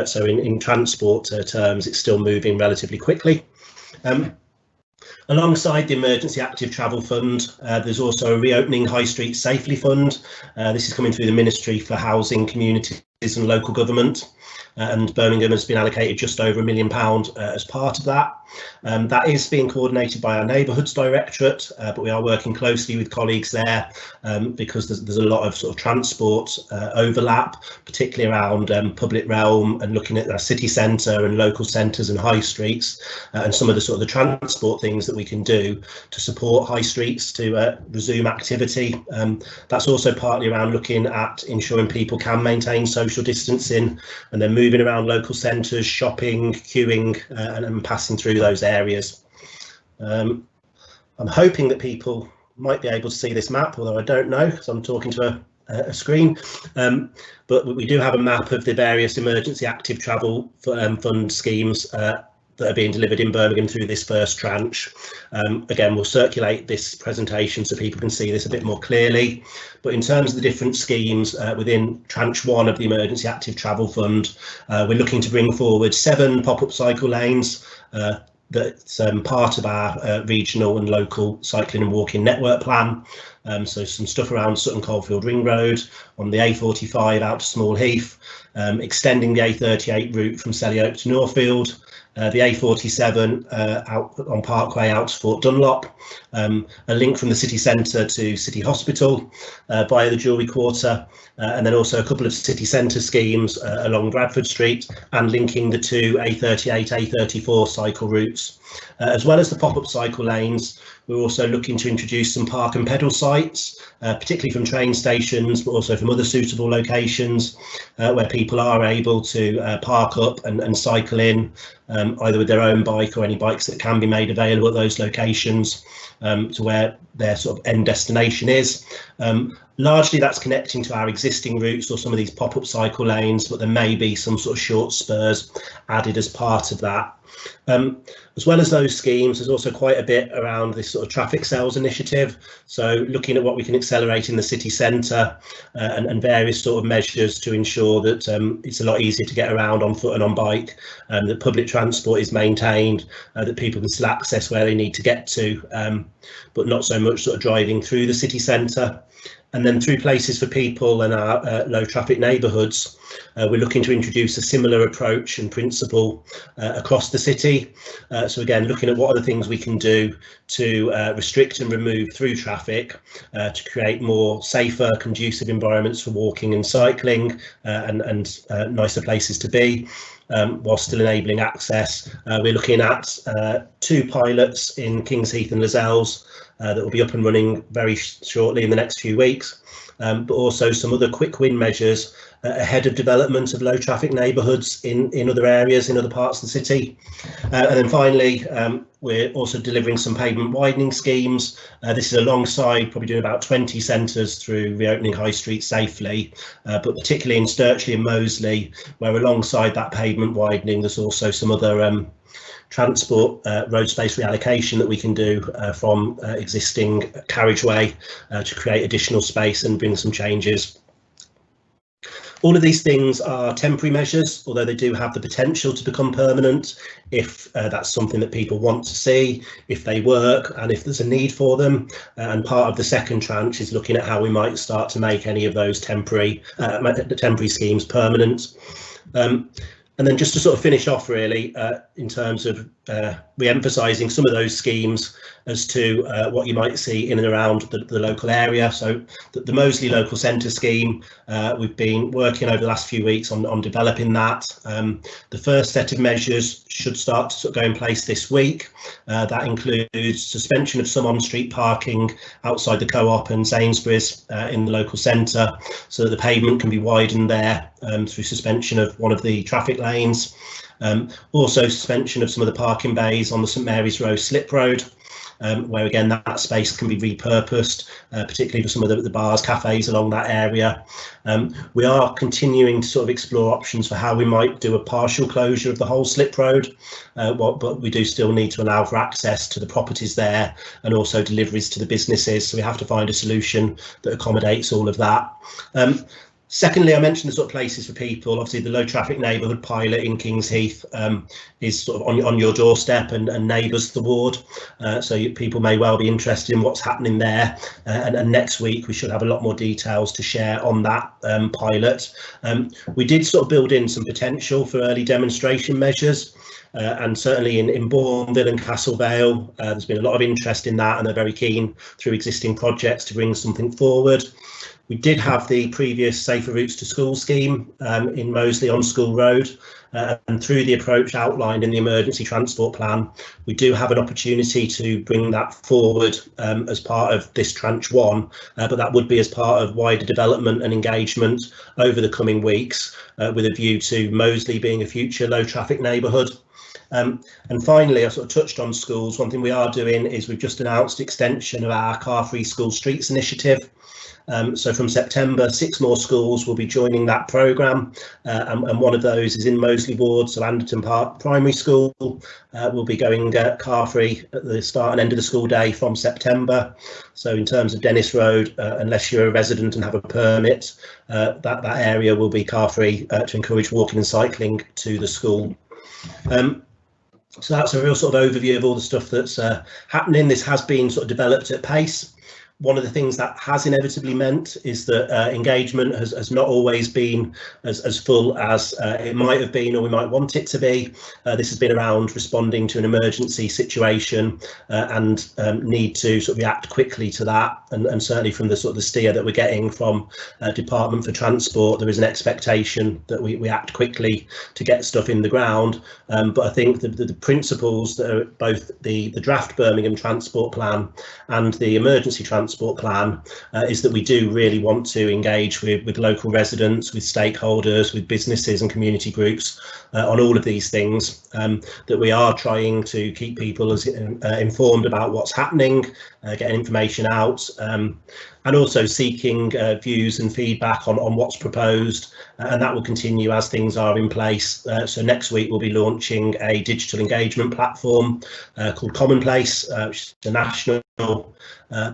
So in transport terms, it's still moving relatively quickly. Alongside the Emergency Active Travel Fund, there's also a Reopening High Street Safely Fund. This is coming through the Ministry for Housing, Communities and local government. And Birmingham has been allocated just over £1 million as part of that. That is being coordinated by our Neighbourhoods Directorate, but we are working closely with colleagues there because there's a lot of sort of transport overlap, particularly around public realm and looking at our city centre and local centres and high streets, and some of the sort of the transport things that we can do to support high streets to resume activity. That's also partly around looking at ensuring people can maintain social distancing and then moving around local centres, shopping, queuing and passing through those areas. I'm hoping that people might be able to see this map, although I don't know because I'm talking to a screen. But we do have a map of the various emergency active travel fund schemes that are being delivered in Birmingham through this first tranche. Again, we'll circulate this presentation so people can see this a bit more clearly. But in terms of the different schemes within tranche 1 of the Emergency Active Travel Fund, we're looking to bring forward 7 pop-up cycle lanes. That's part of our regional and local cycling and walking network plan. So some stuff around Sutton Coldfield Ring Road, on the A45 out to Small Heath, extending the A38 route from Selly Oak to Northfield, the A47 out on Parkway out to Fort Dunlop, a link from the city centre to City Hospital via the Jewellery Quarter, and then also a couple of city centre schemes along Bradford Street and linking the 2 A38, A34 cycle routes. As well as the pop-up cycle lanes, we're also looking to introduce some park and pedal sites, particularly from train stations, but also from other suitable locations where people are able to park up and cycle in, either with their own bike or any bikes that can be made available at those locations to where their sort of end destination is. Largely that's connecting to our existing routes or some of these pop-up cycle lanes, but there may be some sort of short spurs added as part of that. As well as those schemes, there's also quite a bit around this sort of traffic cells initiative. So looking at what we can accelerate in the city centre and various sort of measures to ensure that it's a lot easier to get around on foot and on bike, that public transport is maintained, that people can still access where they need to get to, but not so much sort of driving through the city centre. And then through Places for People and our low traffic neighbourhoods, we're looking to introduce a similar approach and principle across the city. So again, looking at what are the things we can do to restrict and remove through traffic to create more safer, conducive environments for walking and cycling and nicer places to be, while still enabling access. We're looking at 2 pilots in Kings Heath and Lascelles that will be up and running very shortly in the next few weeks, but also some other quick win measures ahead of development of low traffic neighbourhoods in other areas, in other parts of the city. And then finally, we're also delivering some pavement widening schemes. This is alongside probably doing about 20 centres through reopening High Street safely, but particularly in Sturchley and Moseley, where alongside that pavement widening, there's also some other transport road space reallocation that we can do from existing carriageway to create additional space and bring some changes. All of these things are temporary measures, although they do have the potential to become permanent if that's something that people want to see, if they work and if there's a need for them. And part of the second tranche is looking at how we might start to make any of those temporary schemes permanent. And then just to sort of finish off really in terms of re-emphasising some of those schemes as to what you might see in and around the local area. So the Moseley Local Centre scheme, we've been working over the last few weeks on developing that. The first set of measures should start to sort of go in place this week. That includes suspension of some on-street parking outside the Co-op and Sainsbury's in the local centre, so that the pavement can be widened there through suspension of one of the traffic lanes. Also suspension of some of the parking bays on the St Mary's Row slip road, where again that space can be repurposed, particularly for some of the bars, cafes along that area. We are continuing to sort of explore options for how we might do a partial closure of the whole slip road, but we do still need to allow for access to the properties there and also deliveries to the businesses, so we have to find a solution that accommodates all of that. Secondly, I mentioned the sort of places for people. Obviously, the low traffic neighbourhood pilot in Kings Heath is sort of on your doorstep and neighbours the ward. So people may well be interested in what's happening there. And next week, we should have a lot more details to share on that pilot. We did sort of build in some potential for early demonstration measures. And certainly in Bourneville and Castle Vale, there's been a lot of interest in that, and they're very keen through existing projects to bring something forward. We did have the previous Safer Routes to School scheme in Moseley on School Road, and through the approach outlined in the emergency transport plan, we do have an opportunity to bring that forward as part of this tranche 1, but that would be as part of wider development and engagement over the coming weeks, with a view to Moseley being a future low traffic neighbourhood. And finally, I sort of touched on schools. One thing we are doing is we've just announced extension of our Car Free School Streets initiative. So from September, 6 more schools will be joining that programme, and one of those is in Moseley ward. So Anderton Park Primary School will be going car free at the start and end of the school day from September. So in terms of Dennis Road, unless you're a resident and have a permit, that area will be car free to encourage walking and cycling to the school. So that's a real sort of overview of all the stuff that's happening. This has been sort of developed at pace. One of the things that has inevitably meant is that engagement has not always been as full as it might have been or we might want it to be. This has been around responding to an emergency situation and need to sort of react quickly to that. And certainly from the sort of the steer that we're getting from Department for Transport, there is an expectation that we act quickly to get stuff in the ground. But I think the principles that are both the draft Birmingham Transport Plan and the emergency transport plan is that we do really want to engage with local residents, with stakeholders, with businesses and community groups on all of these things, that we are trying to keep people as informed about what's happening, getting information out, and also seeking views and feedback on what's proposed, and that will continue as things are in place. So next week we'll be launching a digital engagement platform called Commonplace, which is a national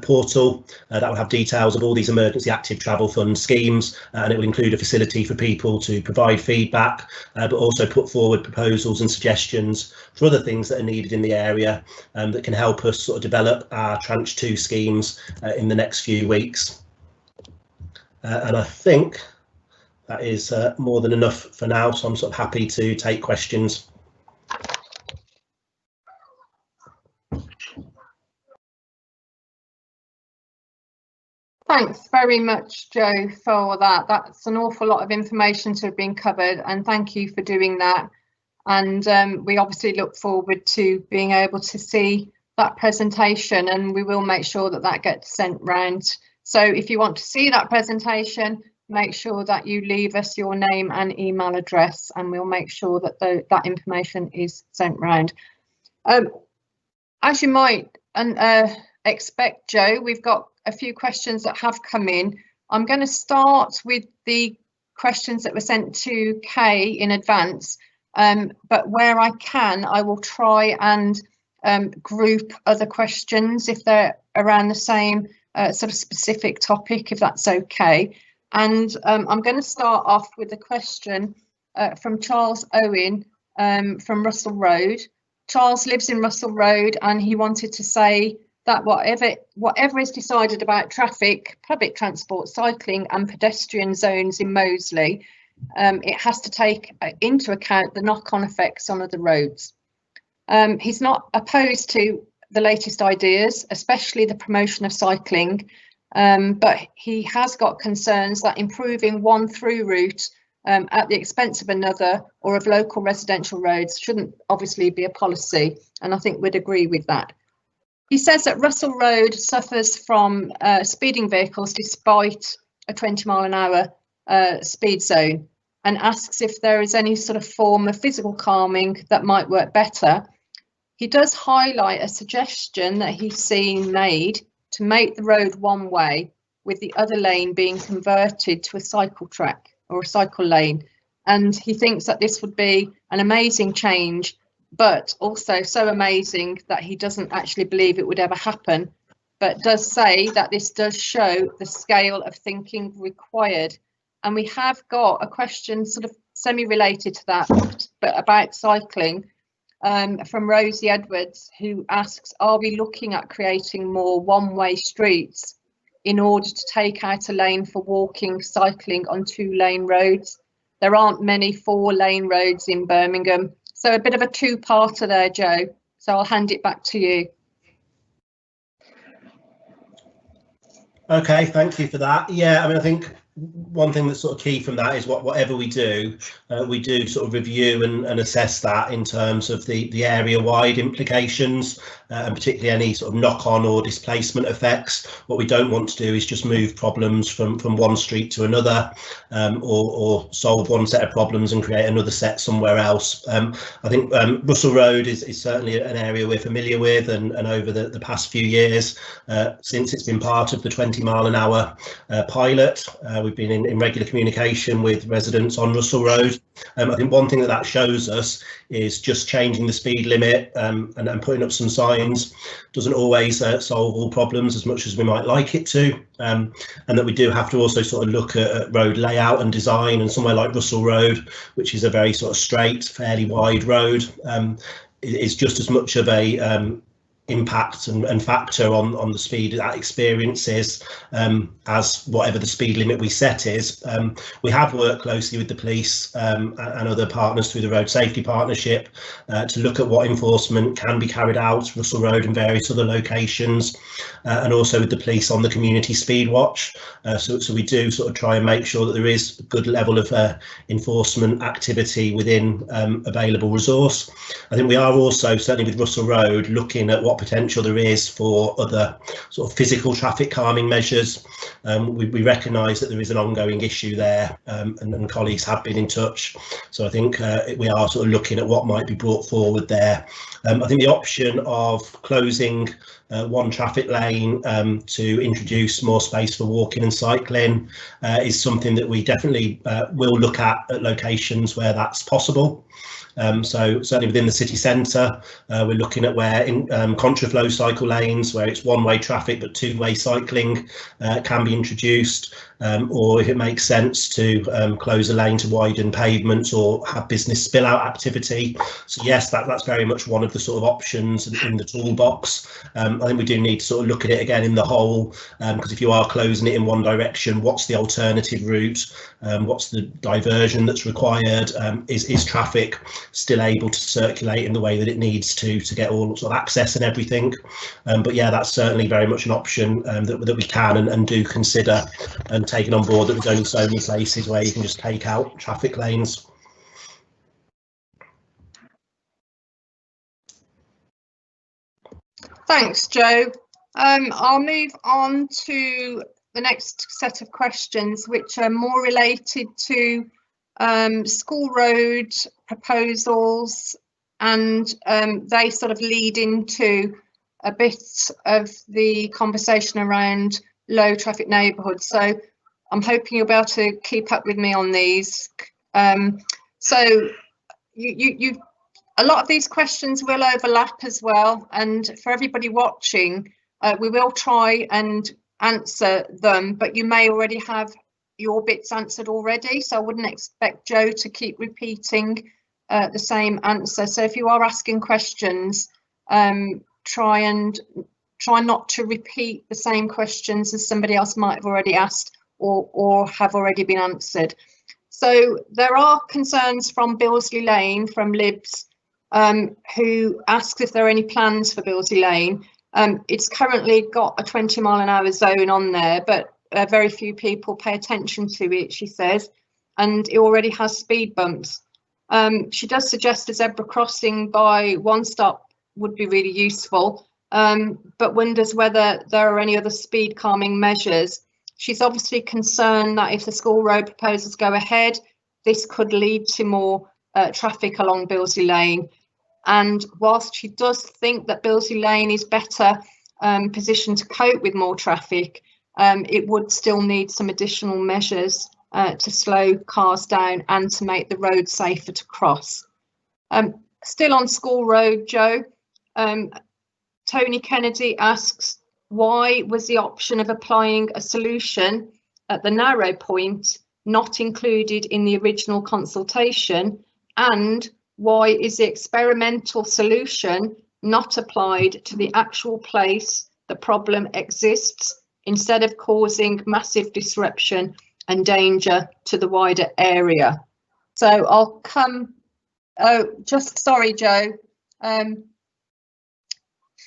portal that will have details of all these emergency active travel fund schemes, and it will include a facility for people to provide feedback, but also put forward proposals and suggestions for other things that are needed in the area that can help us sort of develop our tranche 2 schemes in the next few weeks. And I think that is more than enough for now, so I'm sort of happy to take questions. Thanks very much, Joe, for that. That's an awful lot of information to have been covered, and thank you for doing that. And we obviously look forward to being able to see that presentation, and we will make sure that that gets sent round. So if you want to see that presentation, make sure that you leave us your name and email address, and we'll make sure that that information is sent round. As you might expect, Joe, we've got a few questions that have come in. I'm going to start with the questions that were sent to Kay in advance, but where I can, I will try and group other questions if they're around the same sort of specific topic, if that's okay. And I'm going to start off with a question from Charles Owen from Russell Road. Charles lives in Russell Road, and he wanted to say that whatever is decided about traffic, public transport, cycling and pedestrian zones in Moseley, it has to take into account the knock-on effects on other roads. He's not opposed to the latest ideas, especially the promotion of cycling, but he has got concerns that improving one through route at the expense of another or of local residential roads shouldn't obviously be a policy, and I think we'd agree with that. He says that Russell Road suffers from speeding vehicles despite a 20-mile-an-hour speed zone, and asks if there is any sort of form of physical calming that might work better. He does highlight a suggestion that he's seen made to make the road one way, with the other lane being converted to a cycle track or a cycle lane. And he thinks that this would be an amazing change, but also so amazing that he doesn't actually believe it would ever happen, but does say that this does show the scale of thinking required. and we have got a question sort of semi-related to that, but about cycling, from Rosie Edwards, who asks, are we looking at creating more one-way streets in order to take out a lane for walking, cycling on 2-lane roads? There aren't many 4-lane roads in Birmingham. So a bit of a two-parter there, Joe. So I'll hand it back to you. Okay, thank you for that. Yeah, I mean, I think one thing that's sort of key from that is whatever we do sort of review and assess that in terms of the area-wide implications, and particularly any sort of knock-on or displacement effects. What we don't want to do is just move problems from one street to another, or solve one set of problems and create another set somewhere else. I think Russell Road is certainly an area we're familiar with, and over the past few years, since it's been part of the 20-mile-an-hour pilot, we've been in regular communication with residents on Russell Road. I think one thing that shows us is just changing the speed limit and putting up some signs doesn't always solve all problems as much as we might like it to, and that we do have to also sort of look at road layout and design, and somewhere like Russell Road, which is a very sort of straight, fairly wide road, is just as much of a impact and factor on the speed that experiences as whatever the speed limit we set is. We have worked closely with the police and other partners through the Road Safety Partnership to look at what enforcement can be carried out Russell Road and various other locations, and also with the police on the community speed watch. So we do sort of try and make sure that there is a good level of enforcement activity within available resource. I think we are also, certainly with Russell Road, looking at what potential there is for other sort of physical traffic calming measures. We recognise that there is an ongoing issue there, and colleagues have been in touch. So I think we are sort of looking at what might be brought forward there. I think the option of closing one traffic lane to introduce more space for walking and cycling is something that we definitely will look at locations where that's possible. So certainly within the city centre, we're looking at where in contraflow cycle lanes, where it's one-way traffic but two-way cycling can be introduced, or if it makes sense to close a lane to widen pavements or have business spill out activity. So yes, that's very much one of the sort of options in the toolbox. I think we do need to sort of look at it again in the whole, because if you are closing it in one direction, what's the alternative route? What's the diversion that's required? Is traffic still able to circulate in the way that it needs to get all sort of access and everything? But yeah, that's certainly very much an option that we can and do consider, and taking on board that there's only so many places where you can just take out traffic lanes. Thanks, Joe. I'll move on to the next set of questions, which are more related to school road proposals, and they sort of lead into a bit of the conversation around low traffic neighbourhoods. So I'm hoping you'll be able to keep up with me on these. So a lot of these questions will overlap as well, and for everybody watching, we will try and answer them, but you may already have your bits answered already, so I wouldn't expect Joe to keep repeating the same answer. So if you are asking questions, try not to repeat the same questions as somebody else might have already asked or have already been answered. So there are concerns from Billesley Lane, from Libs, who asks if there are any plans for Billesley Lane. It's currently got a 20-mile-an-hour zone on there, but very few people pay attention to it, she says, and it already has speed bumps. She does suggest a zebra crossing by One Stop would be really useful, but wonders whether there are any other speed calming measures. She's obviously concerned that if the school road proposals go ahead, this could lead to more traffic along Billesley Lane. And whilst she does think that Billesley Lane is better positioned to cope with more traffic, it would still need some additional measures to slow cars down and to make the road safer to cross. Still on school road, Joe, Tony Kennedy asks, why was the option of applying a solution at the narrow point not included in the original consultation, and why is the experimental solution not applied to the actual place the problem exists, instead of causing massive disruption and danger to the wider area? So I'll come, sorry, Joe.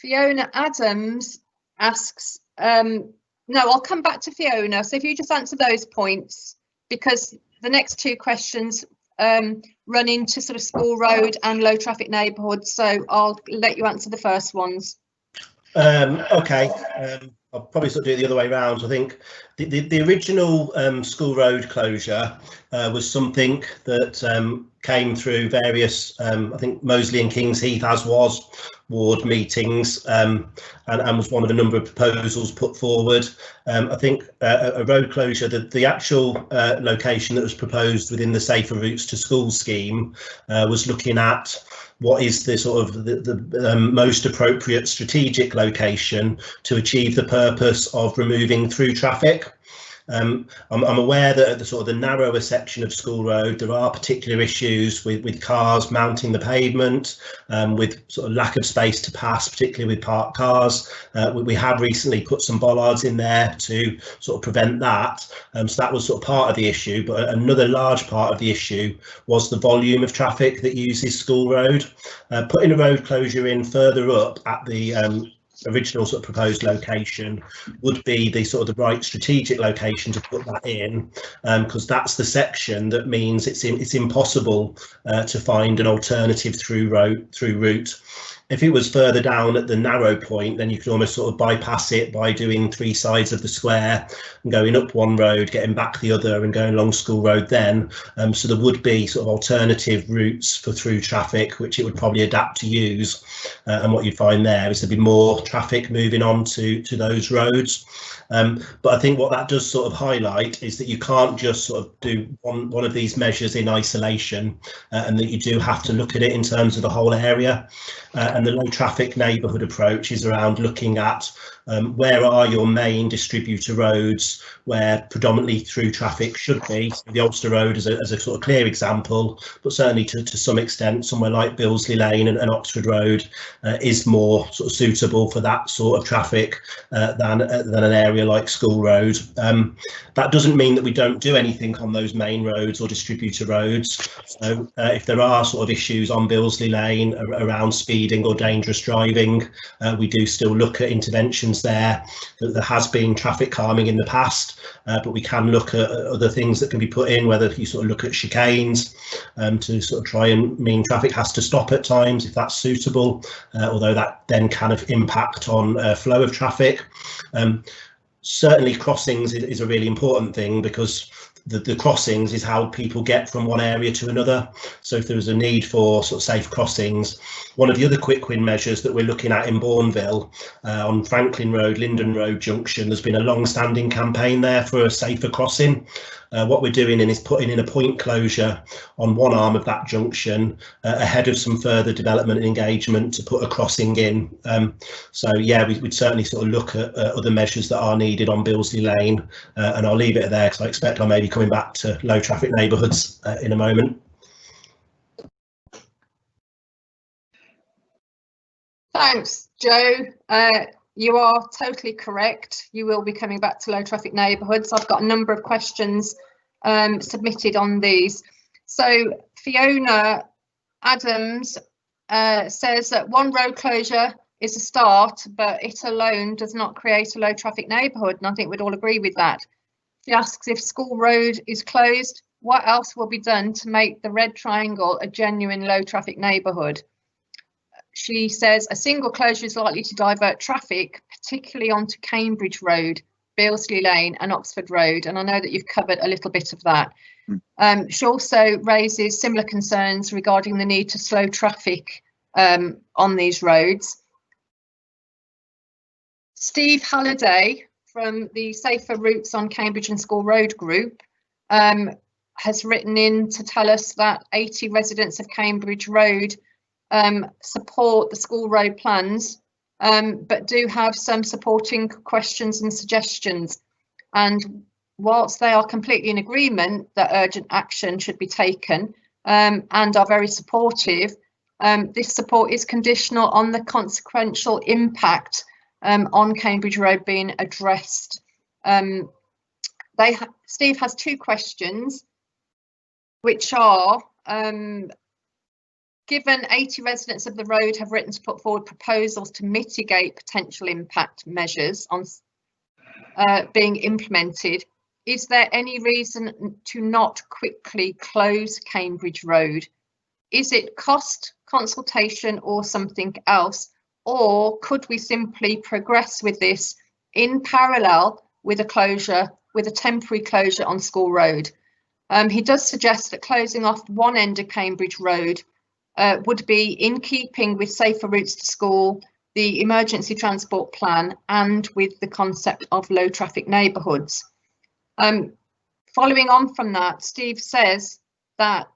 Fiona Adams asks, no, I'll come back to Fiona. So if you just answer those points, because the next two questions run into sort of School Road and low traffic neighbourhoods. So I'll let you answer the first ones. Okay, I'll probably sort of do it the other way around. I think the original School Road closure was something that came through various, I think Moseley and Kings Heath as was ward meetings, and was one of a number of proposals put forward. I think a road closure, the actual location that was proposed within the Safer Routes to School scheme was looking at what is the sort of the most appropriate strategic location to achieve the purpose of removing through traffic. I'm aware that at the sort of the narrower section of School Road, there are particular issues with cars mounting the pavement, with sort of lack of space to pass, particularly with parked cars. We have recently put some bollards in there to sort of prevent that. So that was sort of part of the issue, but another large part of the issue was the volume of traffic that uses School Road. Putting a road closure in further up at the original sort of proposed location would be the sort of the right strategic location to put that in, because that's the section that means it's impossible to find an alternative through route. If it was further down at the narrow point, then you could almost sort of bypass it by doing three sides of the square and going up one road, getting back the other and going along School Road then. So there would be sort of alternative routes for through traffic, which it would probably adapt to use. And what you'd find there is there'd be more traffic moving on to those roads. But I think what that does sort of highlight is that you can't just sort of do one of these measures in isolation, and that you do have to look at it in terms of the whole area. And the low traffic neighbourhood approach is around looking at where are your main distributor roads where predominantly through traffic should be. So the Ulster Road as a sort of clear example, but certainly to some extent somewhere like Billesley Lane and Oxford Road is more sort of suitable for that sort of traffic than an area like School Road. That doesn't mean that we don't do anything on those main roads or distributor roads. So if there are sort of issues on Billesley Lane around speeding or dangerous driving, we do still look at interventions there. There has been traffic calming in the past, but we can look at other things that can be put in, whether you sort of look at chicanes to sort of try and mean traffic has to stop at times if that's suitable, although that then kind of impact on flow of traffic. Certainly crossings is a really important thing, because the crossings is how people get from one area to another. So if there is a need for sort of safe crossings, one of the other quick win measures that we're looking at in Bourneville on Franklin Road, Linden Road junction, there's been a long-standing campaign there for a safer crossing. What we're doing is putting in a point closure on one arm of that junction ahead of some further development and engagement to put a crossing in. So yeah, we'd certainly sort of look at other measures that are needed on Billesley Lane, and I'll leave it there because I expect I may be coming back to low traffic neighbourhoods in a moment. Thanks, Joe. You are totally correct. You will be coming back to low traffic neighbourhoods. I've got a number of questions submitted on these. So Fiona Adams says that one road closure is a start, but it alone does not create a low traffic neighbourhood, and I think we'd all agree with that. She asks, if School Road is closed, what else will be done to make the red triangle a genuine low traffic neighbourhood? She says a single closure is likely to divert traffic, particularly onto Cambridge Road, Billesley Lane and Oxford Road, and I know that you've covered a little bit of that. She also raises similar concerns regarding the need to slow traffic on these roads. Steve Halliday from the Safer Routes on Cambridge and School Road group has written in to tell us that 80 residents of Cambridge Road support the School Road plans, but do have some supporting questions and suggestions. And whilst they are completely in agreement that urgent action should be taken and are very supportive, this support is conditional on the consequential impact on Cambridge Road being addressed. Steve has two questions, which are, given 80 residents of the road have written to put forward proposals to mitigate potential impact measures on being implemented, is there any reason to not quickly close Cambridge Road? Is it cost, consultation or something else? Or could we simply progress with this in parallel with a closure, with a temporary closure on School Road? He does suggest that closing off one end of Cambridge Road would be in keeping with safer routes to school, the emergency transport plan, and with the concept of low traffic neighbourhoods. Following on from that, Steve says that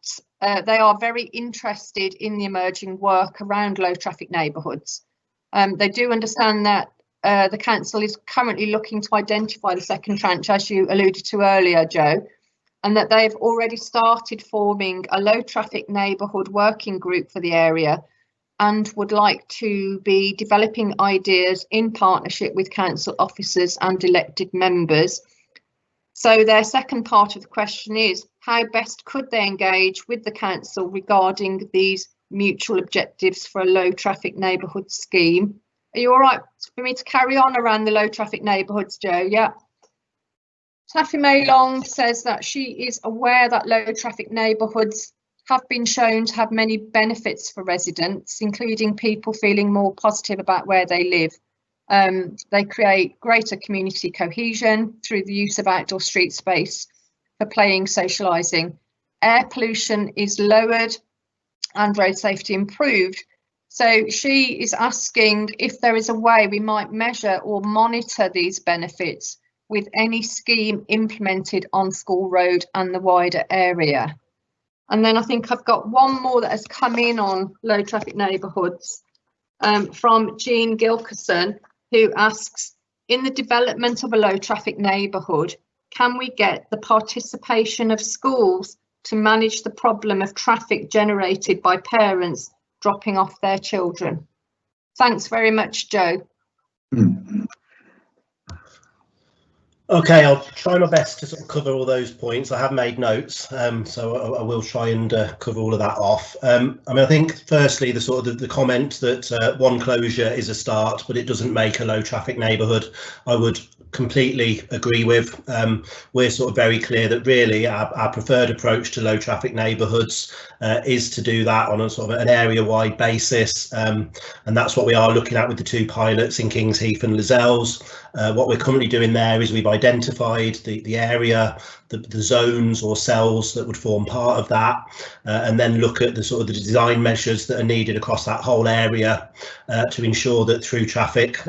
they are very interested in the emerging work around low traffic neighbourhoods. They do understand that the council is currently looking to identify the second tranche, as you alluded to earlier, Joe, and that they've already started forming a low traffic neighbourhood working group for the area and would like to be developing ideas in partnership with council officers and elected members. So their second part of the question is, how best could they engage with the council regarding these mutual objectives for a low traffic neighbourhood scheme? Are you all right for me to carry on around the low traffic neighbourhoods, Joe? Yeah. Taffy May Long says that she is aware that low traffic neighbourhoods have been shown to have many benefits for residents, including people feeling more positive about where they live. They create greater community cohesion through the use of outdoor street space for playing, socialising. Air pollution is lowered and road safety improved. So she is asking if there is a way we might measure or monitor these benefits with any scheme implemented on School Road and the wider area. And then I think I've got one more that has come in on low traffic neighbourhoods from Jean Gilkerson, who asks, in the development of a low traffic neighbourhood, can we get the participation of schools to manage the problem of traffic generated by parents dropping off their children? Thanks very much, Joe. Okay, I'll try my best to sort of cover all those points. I have made notes, so I will try and cover all of that off. I mean, I think firstly, the sort of the comment that one closure is a start, but it doesn't make a low traffic neighbourhood, I would completely agree with. We're sort of very clear that really our preferred approach to low traffic neighbourhoods is to do that on a sort of an area-wide basis, and that's what we are looking at with the two pilots in Kings Heath and Lozells. What we're currently doing there is we've identified the area, the zones or cells that would form part of that, and then look at the sort of the design measures that are needed across that whole area to ensure that through traffic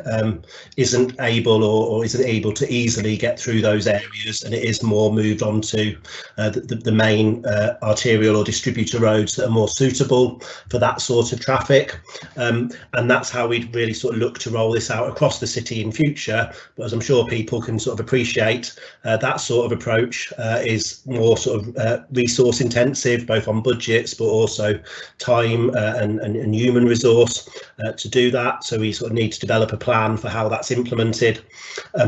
isn't able or isn't able to easily get through those areas, and it is more moved on to the main arterial or distributor roads that are more suitable for that sort of traffic. And that's how we'd really sort of look to roll this out across the city in future. But as I'm sure people can sort of appreciate, that sort of approach is more sort of resource intensive, both on budgets but also time and human resource to do that. So we sort of need to develop a plan for how that's implemented.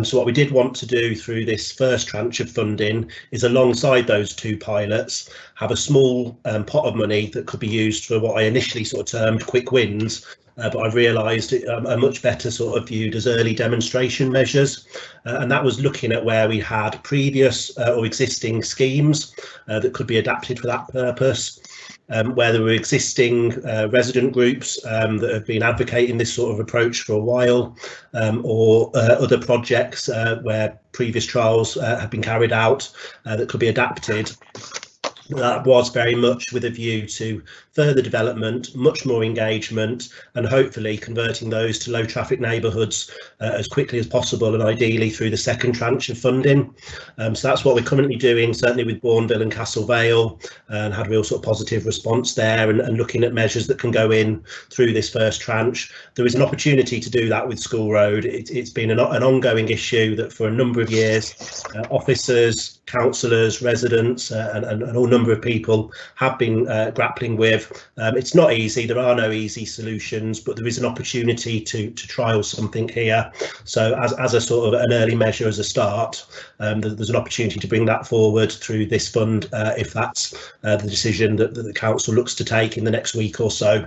So what we did want to do through this first tranche of funding is, alongside those two pilots, have a small pot of money that could be used for what I initially sort of termed quick wins, but I've realised are much better sort of viewed as early demonstration measures, and that was looking at where we had previous or existing schemes that could be adapted for that purpose, where there were existing resident groups that have been advocating this sort of approach for a while, or other projects where previous trials have been carried out that could be adapted. That was very much with a view to further development, much more engagement, and hopefully converting those to low traffic neighbourhoods as quickly as possible, and ideally through the second tranche of funding. So that's what we're currently doing, certainly with Bourneville and Castle Vale, and had a real sort of positive response there, and looking at measures that can go in through this first tranche. There is an opportunity to do that with School Road. It's been an ongoing issue that for a number of years, officers, councillors, residents, and a whole number of people have been grappling with. It's not easy, there are no easy solutions, but there is an opportunity to trial something here. So as a sort of an early measure, as a start, there's an opportunity to bring that forward through this fund if that's the decision that the council looks to take in the next week or so.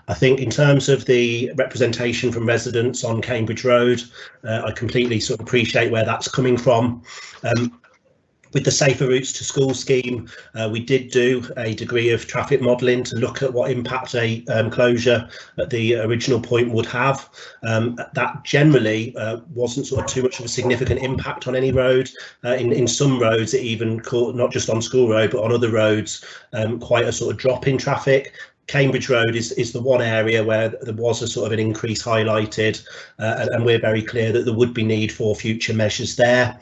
I think in terms of the representation from residents on Cambridge Road, I completely sort of appreciate where that's coming from. With the Safer Routes to School scheme, we did do a degree of traffic modelling to look at what impact a closure at the original point would have. That generally wasn't sort of too much of a significant impact on any road. In some roads, it even caught, not just on School Road, but on other roads, quite a sort of drop in traffic. Cambridge Road is the one area where there was a sort of an increase highlighted, and we're very clear that there would be need for future measures there.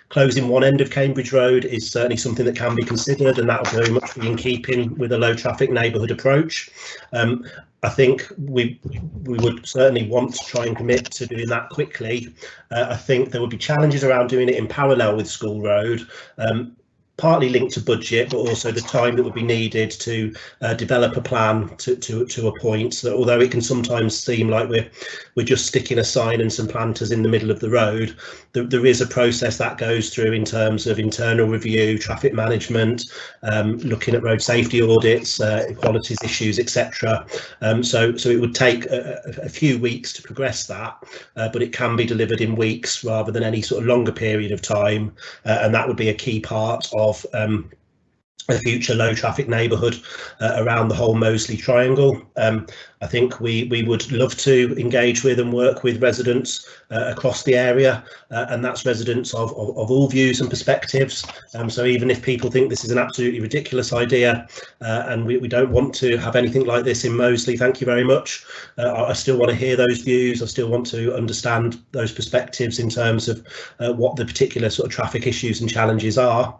Closing one end of Cambridge Road is certainly something that can be considered, and that will very much be in keeping with a low traffic neighbourhood approach. I think we would certainly want to try and commit to doing that quickly. I think there would be challenges around doing it in parallel with School Road. Partly linked to budget, but also the time that would be needed to develop a plan to a point. So although it can sometimes seem like we're just sticking a sign and some planters in the middle of the road, there is a process that goes through in terms of internal review, traffic management, looking at road safety audits, equalities issues, etc. So it would take a few weeks to progress that, but it can be delivered in weeks rather than any sort of longer period of time, and that would be a key part of a future low traffic neighbourhood around the whole Moseley triangle. I think we would love to engage with and work with residents across the area, and that's residents of all views and perspectives. So even if people think this is an absolutely ridiculous idea and we don't want to have anything like this in Moseley, thank you very much. I still want to hear those views. I still want to understand those perspectives in terms of what the particular sort of traffic issues and challenges are.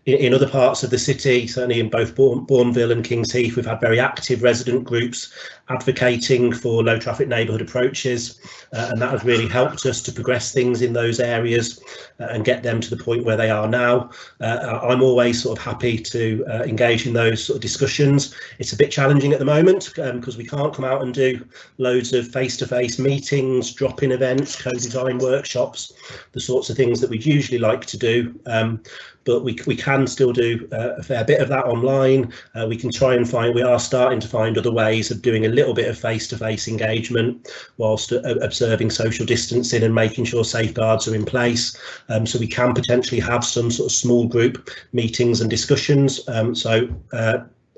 In other parts of the city, certainly in both Bourneville and Kings Heath, we've had very active resident groups advocating for low traffic neighbourhood approaches, and that has really helped us to progress things in those areas and get them to the point where they are now. I'm always sort of happy to engage in those sort of discussions. It's a bit challenging at the moment because we can't come out and do loads of face-to-face meetings, drop-in events, co-design workshops, the sorts of things that we'd usually like to do. But we can still do a fair bit of that online. We can try and we are starting to find other ways of doing a little bit of face-to-face engagement whilst observing social distancing and making sure safeguards are in place. So we can potentially have some sort of small group meetings and discussions. I'm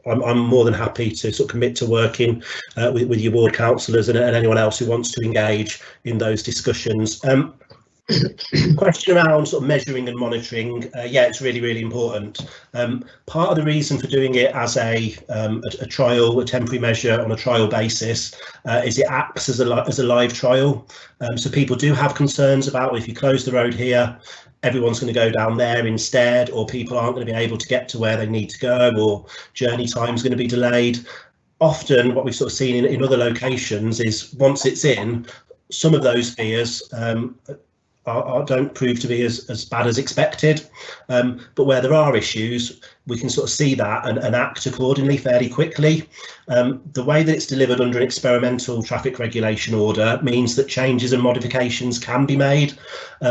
more than happy to sort of commit to working with your ward councillors and anyone else who wants to engage in those discussions. Question around sort of measuring and monitoring, yeah, it's really important. Part of the reason for doing it as a trial, a temporary measure on a trial basis, is it acts as a live trial. So people do have concerns about, well, if you close the road here, everyone's going to go down there instead, or people aren't going to be able to get to where they need to go, or journey time is going to be delayed. Often what we've sort of seen in other locations is once it's in, some of those fears don't prove to be as bad as expected, but where there are issues, we can sort of see that and act accordingly fairly quickly. The way that it's delivered under an experimental traffic regulation order means that changes and modifications can be made.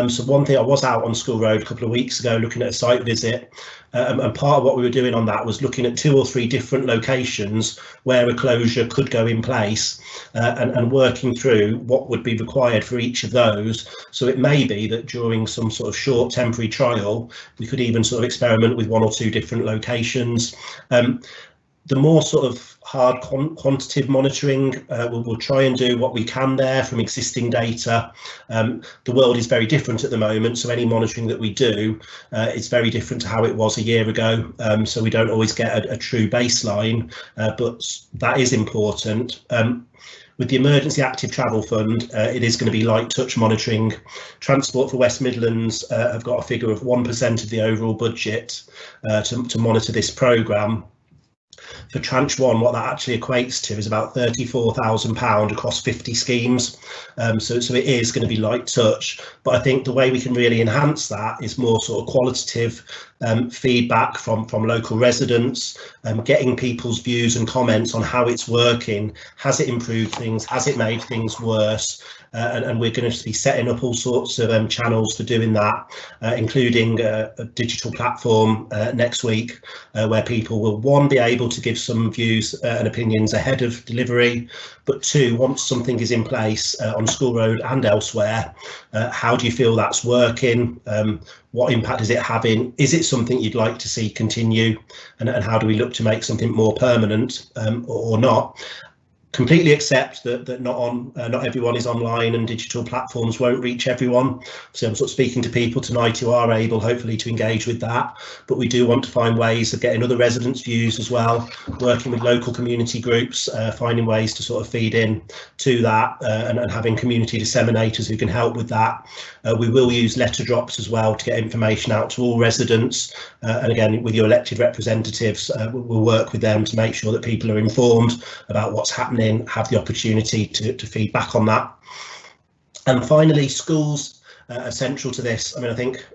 So one thing, I was out on School Road a couple of weeks ago looking at a site visit, and part of what we were doing on that was looking at 2 or 3 different locations where a closure could go in place, and working through what would be required for each of those. So it may be that during some sort of short temporary trial, we could even sort of experiment with 1 or 2 different locations. The more sort of hard quantitative monitoring, we'll try and do what we can there from existing data. The world is very different at the moment, so any monitoring that we do is very different to how it was a year ago, so we don't always get a true baseline, but that is important. With the Emergency Active Travel Fund, it is going to be light touch monitoring. Transport for West Midlands have got a figure of 1% of the overall budget to monitor this programme. For tranche 1, what that actually equates to is about £34,000 across 50 schemes. So it is going to be light touch, but I think the way we can really enhance that is more sort of qualitative feedback from local residents, getting people's views and comments on how it's working. Has it improved things? Has it made things worse? And we're going to be setting up all sorts of channels for doing that, including a digital platform next week where people will, one, be able to give some views and opinions ahead of delivery, but two, once something is in place on School Road and elsewhere, how do you feel that's working? What impact is it having? Is it something you'd like to see continue? And how do we look to make something more permanent or not? Completely accept that not everyone is online and digital platforms won't reach everyone. So I'm sort of speaking to people tonight who are able, hopefully, to engage with that. But we do want to find ways of getting other residents' views as well, working with local community groups, finding ways to sort of feed in to that and having community disseminators who can help with that. We will use letter drops as well to get information out to all residents. And again, with your elected representatives, we'll work with them to make sure that people are informed about what's happening, have the opportunity to feed back on that. And finally, schools are central to this. I mean, I think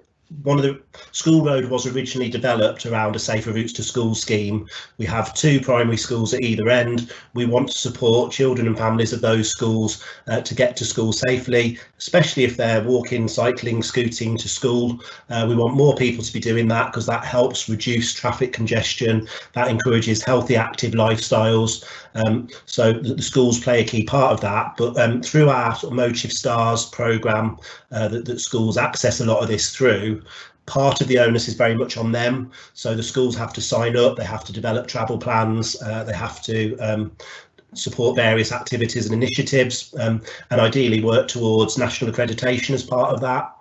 one of the School Road was originally developed around a Safer Routes to School scheme. We have 2 primary schools at either end. We want to support children and families of those schools to get to school safely, especially if they're walking, cycling, scooting to school. We want more people to be doing that because that helps reduce traffic congestion, that encourages healthy, active lifestyles. So the schools play a key part of that, but through our sort of Motive Stars programme that schools access a lot of this through, part of the onus is very much on them. So the schools have to sign up, they have to develop travel plans, they have to support various activities and initiatives, and ideally work towards national accreditation as part of that.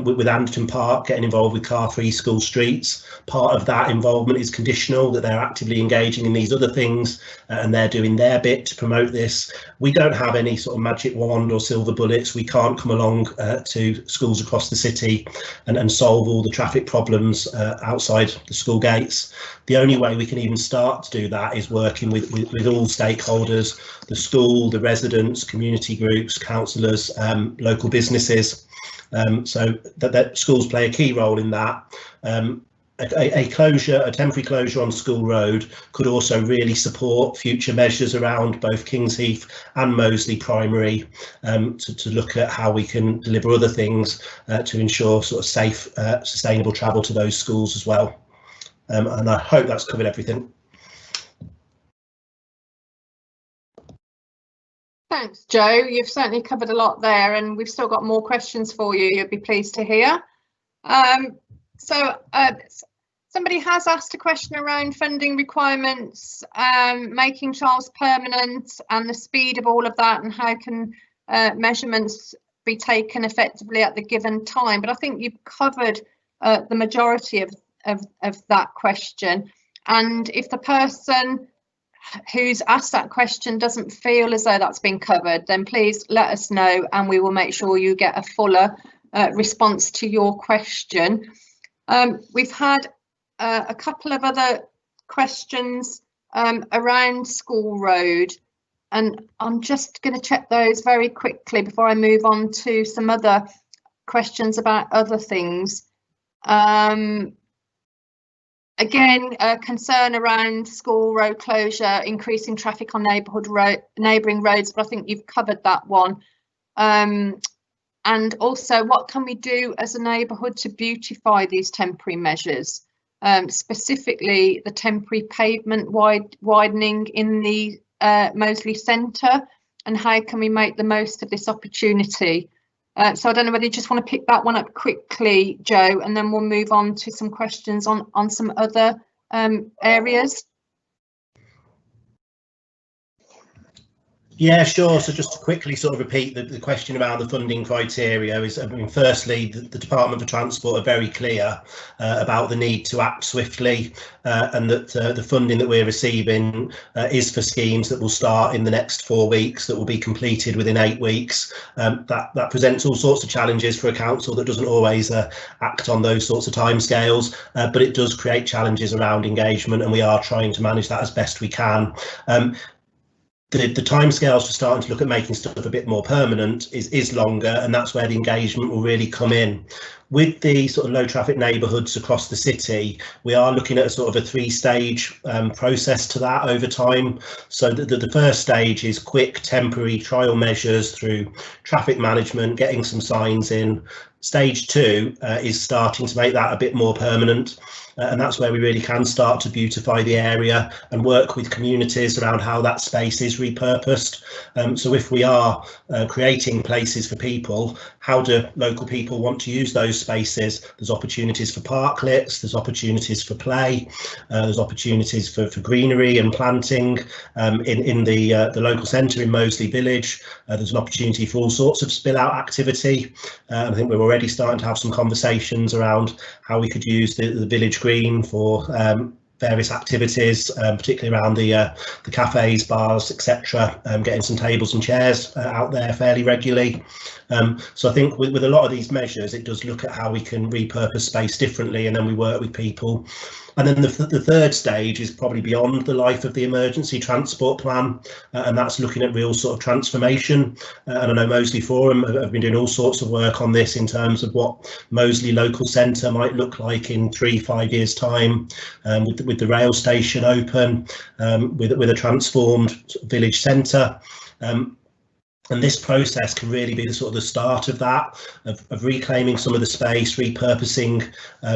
With Anderton Park getting involved with car-free school streets, part of that involvement is conditional, that they're actively engaging in these other things and they're doing their bit to promote this. We don't have any sort of magic wand or silver bullets. We can't come along to schools across the city and solve all the traffic problems outside the school gates. The only way we can even start to do that is working with all stakeholders, the school, the residents, community groups, councillors, local businesses. So that schools play a key role in that. A temporary closure on School Road could also really support future measures around both Kingsheath and Moseley Primary to look at how we can deliver other things to ensure sort of safe, sustainable travel to those schools as well. And I hope that's covered everything. Thanks, Joe. You've certainly covered a lot there, and we've still got more questions for you. You'll be pleased to hear. Somebody has asked a question around funding requirements, making trials permanent, and the speed of all of that, and how can measurements be taken effectively at the given time. But I think you've covered the majority of that question. And if the person who's asked that question doesn't feel as though that's been covered, then please let us know and we will make sure you get a fuller response to your question. We've had a couple of other questions around School Road, and I'm just going to check those very quickly before I move on to some other questions about other things. Again, a concern around School Road closure, increasing traffic on neighbouring roads, but I think you've covered that one. And also, what can we do as a neighbourhood to beautify these temporary measures, specifically the temporary pavement widening in the Moseley Centre, and how can we make the most of this opportunity? So I don't know whether you just want to pick that one up quickly, Joe, and then we'll move on to some questions on some other areas. Yeah, sure. So just to quickly sort of repeat the question around the funding criteria is, I mean, firstly, the Department for Transport are very clear about the need to act swiftly, and that the funding that we're receiving is for schemes that will start in the next 4 weeks, that will be completed within 8 weeks. That presents all sorts of challenges for a council that doesn't always act on those sorts of timescales, but it does create challenges around engagement, and we are trying to manage that as best we can. The timescales for starting to look at making stuff a bit more permanent is longer, and that's where the engagement will really come in. With the sort of low traffic neighbourhoods across the city, we are looking at a sort of a 3-stage process to that over time. So the first stage is quick temporary trial measures through traffic management, getting some signs in. Stage 2 is starting to make that a bit more permanent. And that's where we really can start to beautify the area and work with communities around how that space is repurposed. So if we are creating places for people, how do local people want to use those spaces? There's opportunities for parklets, there's opportunities for play, there's opportunities for greenery and planting in the local centre in Moseley Village. There's an opportunity for all sorts of spill out activity. I think we're already starting to have some conversations around how we could use the village green for various activities, particularly around the cafes, bars, etc. Getting some tables and chairs out there fairly regularly. So I think with a lot of these measures, it does look at how we can repurpose space differently, and then we work with people. And then the third stage is probably beyond the life of the emergency transport plan, and that's looking at real sort of transformation. And I know Moseley Forum have been doing all sorts of work on this in terms of what Moseley local centre might look like in 3-5 years' time, with the rail station open, with a transformed village centre. And this process can really be the sort of the start of that, of reclaiming some of the space, repurposing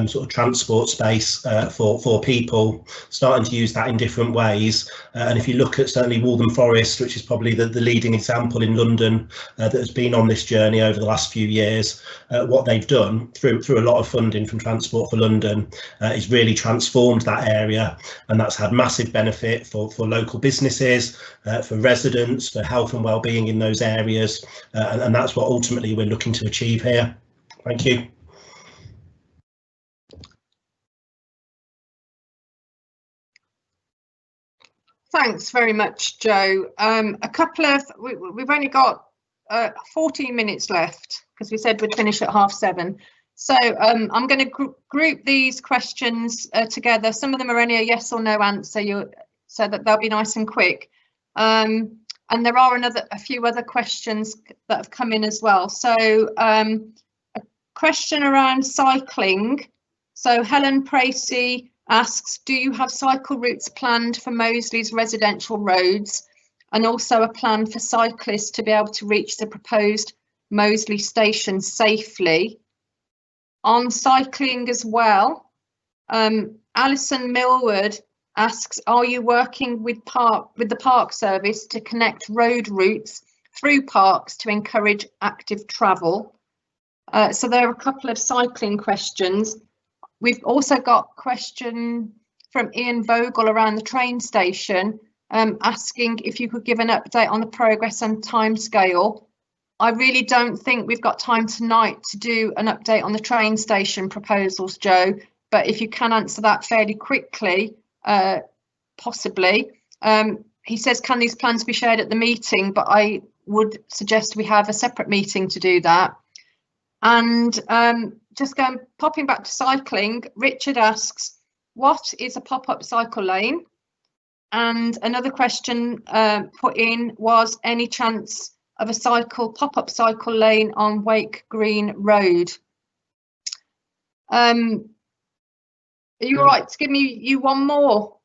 sort of transport space for people, starting to use that in different ways. And if you look at certainly Waltham Forest, which is probably the leading example in London that has been on this journey over the last few years, what they've done through a lot of funding from Transport for London is really transformed that area, and that's had massive benefit for local businesses, for residents, for health and well-being in those areas, and that's what ultimately we're looking to achieve here. Thank you. Thanks very much, Joe. We've only got 14 minutes left because we said we'd finish at 7:30. So I'm going to group these questions together. Some of them are only a yes or no answer, so that they'll be nice and quick. And there are a few other questions that have come in as well. So a question around cycling. So Helen Pracy asks, do you have cycle routes planned for Moseley's residential roads, and also a plan for cyclists to be able to reach the proposed Moseley station safely? On cycling as well, Alison Millward asks, are you working with the Park Service to connect road routes through parks to encourage active travel? So there are a couple of cycling questions. We've also got a question from Ian Vogel around the train station, asking if you could give an update on the progress and timescale. I really don't think we've got time tonight to do an update on the train station proposals, Joe, but if you can answer that fairly quickly, possibly. He says, can these plans be shared at the meeting? But I would suggest we have a separate meeting to do that. And popping back to cycling, Richard asks, what is a pop-up cycle lane? And another question put in was, any chance of a pop-up cycle lane on Wake Green Road? Are you all right to give you one more,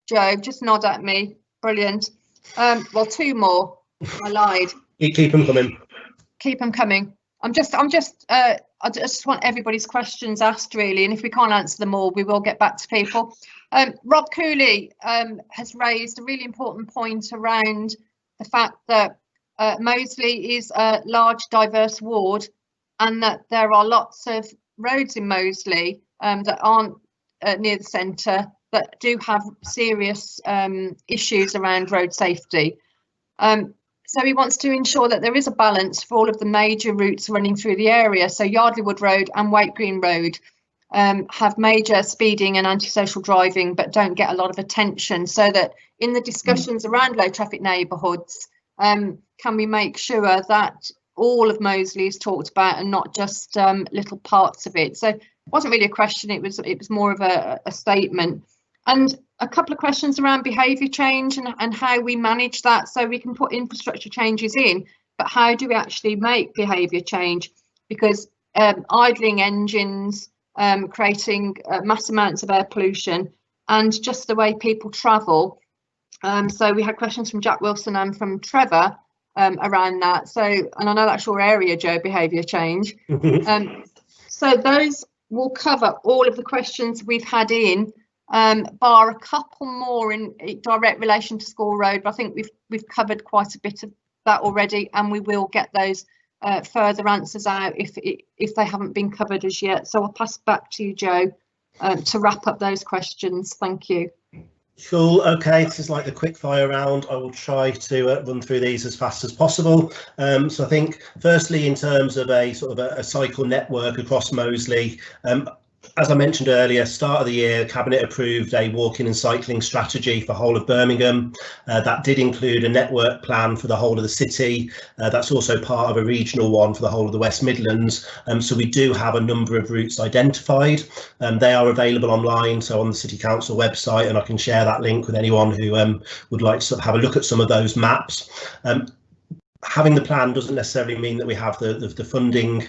Joe? Just nod at me. Brilliant. Well, 2 more. I lied. Keep them coming. Keep them coming. I just want everybody's questions asked, really, and if we can't answer them all, we will get back to people. Rob Cooley has raised a really important point around the fact that Moseley is a large, diverse ward, and that there are lots of roads in Moseley that aren't near the centre that do have serious issues around road safety. So he wants to ensure that there is a balance for all of the major routes running through the area. So Yardley Wood Road and Waite Green Road have major speeding and antisocial driving, but don't get a lot of attention, so that in the discussions around low traffic neighbourhoods, can we make sure that all of Moseley is talked about and not just little parts of it? So it wasn't really a question, it was more of a statement. And a couple of questions around behaviour change and how we manage that. So we can put infrastructure changes in, but how do we actually make behaviour change? Because idling engines, creating mass amounts of air pollution, and just the way people travel. So we had questions from Jack Wilson and from Trevor around that. So, and I know that's your area, Joe, behaviour change. So those will cover all of the questions we've had in, bar a couple more in direct relation to School Road, but I think we've covered quite a bit of that already, and we will get those further answers out if they haven't been covered as yet. So I'll pass back to you, Joe, to wrap up those questions. Thank you. Cool. Okay, this is like the quick fire round. I will try to run through these as fast as possible. So I think firstly, in terms of a sort of a cycle network across Moseley, as I mentioned earlier, start of the year, Cabinet approved a walking and cycling strategy for whole of Birmingham. That did include a network plan for the whole of the city. That's also part of a regional one for the whole of the West Midlands. So we do have a number of routes identified. They are available online, so on the City Council website, and I can share that link with anyone who would like to sort of have a look at some of those maps. Having the plan doesn't necessarily mean that we have the funding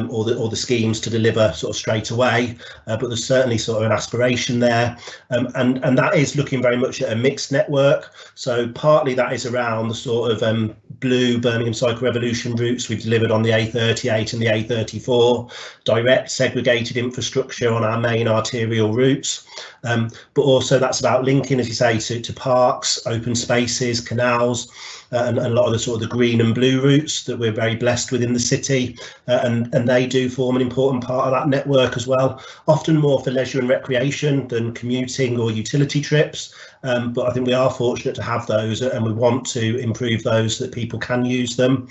or the schemes to deliver sort of straight away, but there's certainly sort of an aspiration there, and that is looking very much at a mixed network. So partly that is around the sort of blue Birmingham Cycle Revolution routes we've delivered on the A38 and the A34, direct segregated infrastructure on our main arterial routes, but also that's about linking, as you say, to parks, open spaces, canals, and a lot of the sort of the green and blue routes that we're very blessed with in the city, and they do form an important part of that network as well, often more for leisure and recreation than commuting or utility trips, but I think we are fortunate to have those, and we want to improve those so that people can use them.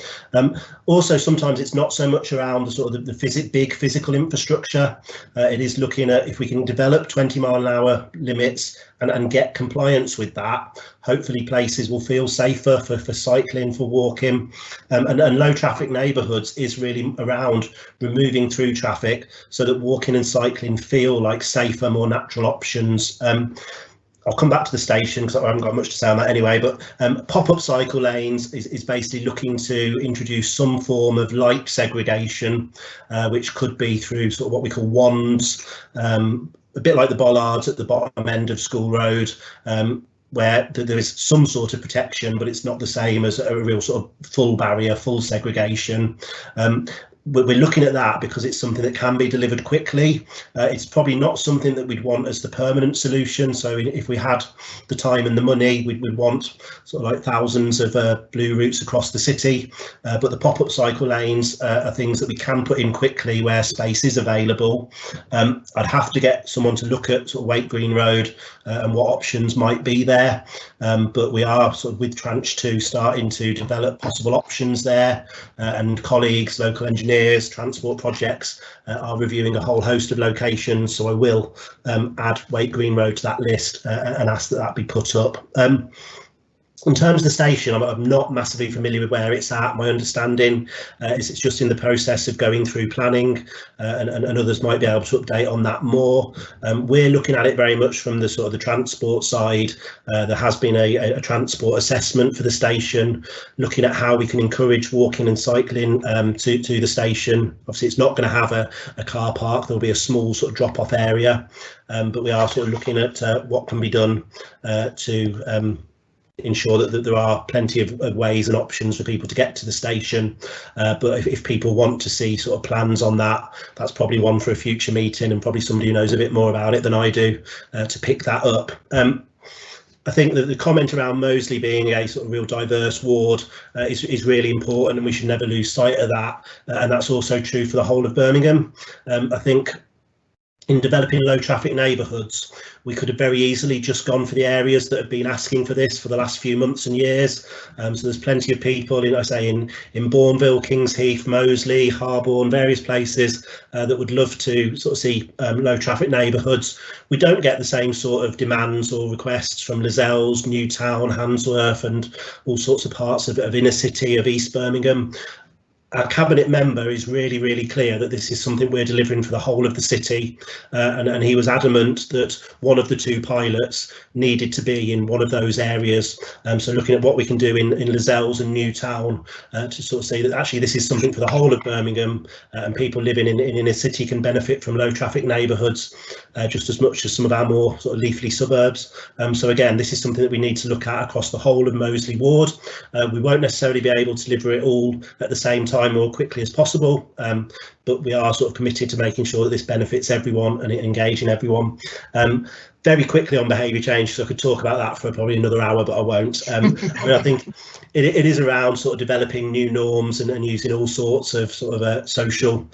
Also, sometimes it's not so much around the sort of the big physical infrastructure. It is looking at if we can develop 20-mile-an-hour limits and get compliance with that, hopefully places will feel safer for cycling, for walking, and low traffic neighbourhoods is really around removing through traffic so that walking and cycling feel like safer, more natural options. I'll come back to the station because I haven't got much to say on that anyway, but pop-up cycle lanes is basically looking to introduce some form of light segregation, which could be through sort of what we call wands, a bit like the bollards at the bottom end of School Road, where there is some sort of protection, but it's not the same as a real sort of full barrier, full segregation. We're looking at that because it's something that can be delivered quickly. It's probably not something that we'd want as the permanent solution. So if we had the time and the money, we'd want sort of like thousands of blue routes across the city. But the pop-up cycle lanes are things that we can put in quickly where space is available. I'd have to get someone to look at sort of Waite Green Road and what options might be there. But we are sort of with Tranche 2 starting to develop possible options there, and colleagues, local engineers, transport projects are reviewing a whole host of locations, so I will add Waite Green Road to that list and ask that be put up. In terms of the station, I'm not massively familiar with where it's at. My understanding is it's just in the process of going through planning, and others might be able to update on that more. We're looking at it very much from the sort of the transport side. There has been a transport assessment for the station, looking at how we can encourage walking and cycling to the station. Obviously, it's not going to have a car park. There'll be a small sort of drop-off area, but we are sort of looking at what can be done to ensure that there are plenty of ways and options for people to get to the station, but if people want to see sort of plans on that, that's probably one for a future meeting, and probably somebody who knows a bit more about it than I do to pick that up. I think that the comment around Moseley being a sort of real diverse ward is really important, and we should never lose sight of that, and that's also true for the whole of Birmingham. I think in developing low traffic neighbourhoods, we could have very easily just gone for the areas that have been asking for this for the last few months and years. So there's plenty of people in Bourneville, Kings Heath, Moseley, Harborne, various places that would love to sort of see low traffic neighbourhoods. We don't get the same sort of demands or requests from Lozells, Newtown, Handsworth and all sorts of parts of inner city of East Birmingham. Our cabinet member is really clear that this is something we're delivering for the whole of the city, and he was adamant that one of the 2 pilots needed to be in one of those areas. So looking at what we can do in Lozells and Newtown to sort of say that actually this is something for the whole of Birmingham, and people living in inner city can benefit from low traffic neighbourhoods just as much as some of our more sort of leafly suburbs. So again, this is something that we need to look at across the whole of Moseley ward. We won't necessarily be able to deliver it all at the same time or quickly as possible, but we are sort of committed to making sure that this benefits everyone and engaging everyone. Very quickly on behaviour change, so I could talk about that for probably another hour, but I won't. I think it is around sort of developing new norms and using all sorts of social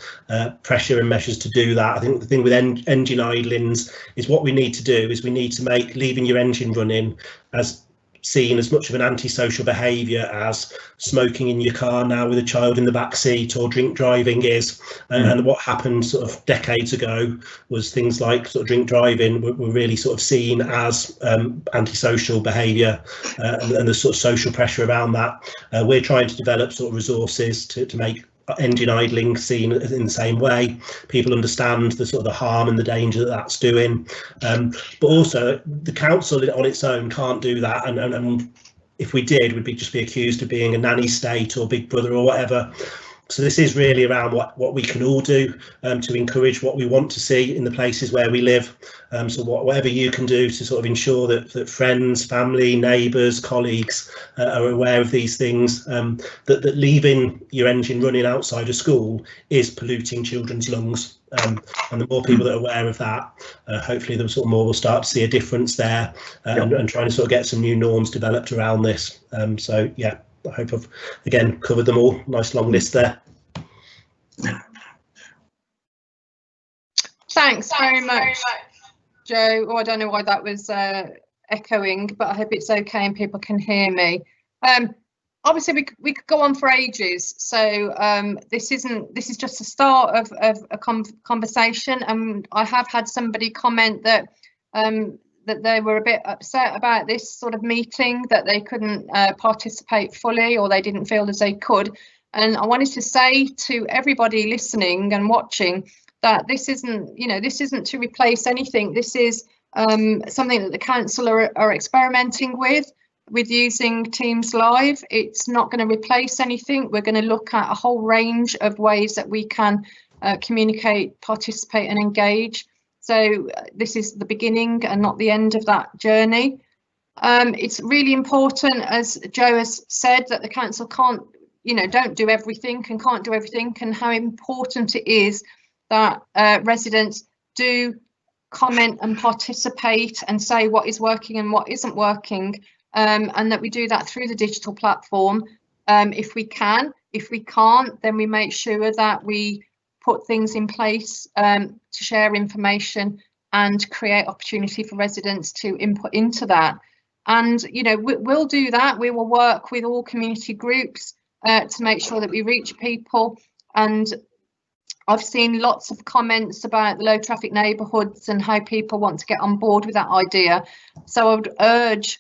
pressure and measures to do that. I think the thing with engine idlings is what we need to do is we need to make leaving your engine running as seen as much of an antisocial behaviour as smoking in your car now with a child in the back seat or drink driving is. And what happened sort of decades ago was things like sort of drink driving were really sort of seen as antisocial behaviour, and the sort of social pressure around that. We're trying to develop sort of resources to make engine idling seen in the same way. People understand the sort of the harm and the danger that that's doing, but also the council on its own can't do that, and if we did, we'd just be accused of being a nanny state or big brother or whatever. So this is really around what we can all do to encourage what we want to see in the places where we live. So whatever you can do to sort of ensure that friends, family, neighbours, colleagues are aware of these things, that leaving your engine running outside of school is polluting children's lungs. And the more people that are aware of that, hopefully the sort of more we'll start to see a difference there, and trying to sort of get some new norms developed around this. So yeah, I hope I've again covered them all. Nice long list there. Thanks very much, Joe. Oh, I don't know why that was echoing, but I hope it's okay and people can hear me. Obviously, we could go on for ages. So this is just the start of a conversation, and I have had somebody comment that that they were a bit upset about this sort of meeting, that they couldn't participate fully, or they didn't feel as they could. And I wanted to say to everybody listening and watching that this isn't to replace anything. This is something that the council are experimenting with using Teams Live. It's not going to replace anything. We're going to look at a whole range of ways that we can communicate, participate and engage. So this is the beginning and not the end of that journey. It's really important, as Joe has said, that the council don't do everything and can't do everything, and how important it is that residents do comment and participate and say what is working and what isn't working, and that we do that through the digital platform if we can. If we can't, then we make sure that we put things in place to share information and create opportunity for residents to input into that. And we'll do that. We will work with all community groups to make sure that we reach people. And I've seen lots of comments about the low traffic neighbourhoods and how people want to get on board with that idea. So I would urge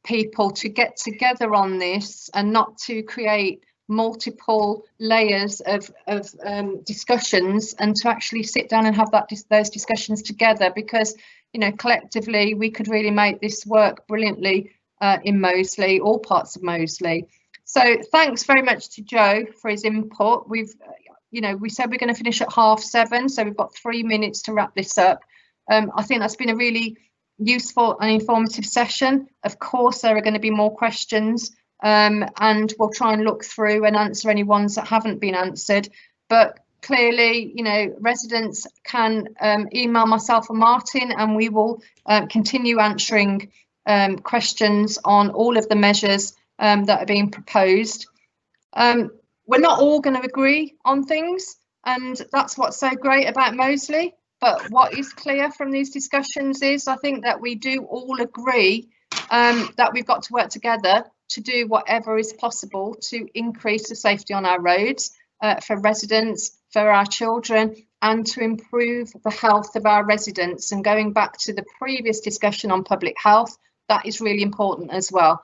people to get together on this and not to create multiple layers of discussions, and to actually sit down and have those discussions together, because collectively we could really make this work brilliantly in Moseley, all parts of Moseley. So thanks very much to Joe for his input. We said we're going to finish at 7:30, so we've got 3 minutes to wrap this up. I think that's been a really useful and informative session. Of course, there are going to be more questions, and we'll try and look through and answer any ones that haven't been answered. But clearly, residents can email myself or Martin, and we will continue answering questions on all of the measures that are being proposed. We're not all going to agree on things, and that's what's so great about Moseley. But what is clear from these discussions is I think that we do all agree that we've got to work together to do whatever is possible to increase the safety on our roads for residents, for our children, and to improve the health of our residents. And going back to the previous discussion on public health, that is really important as well.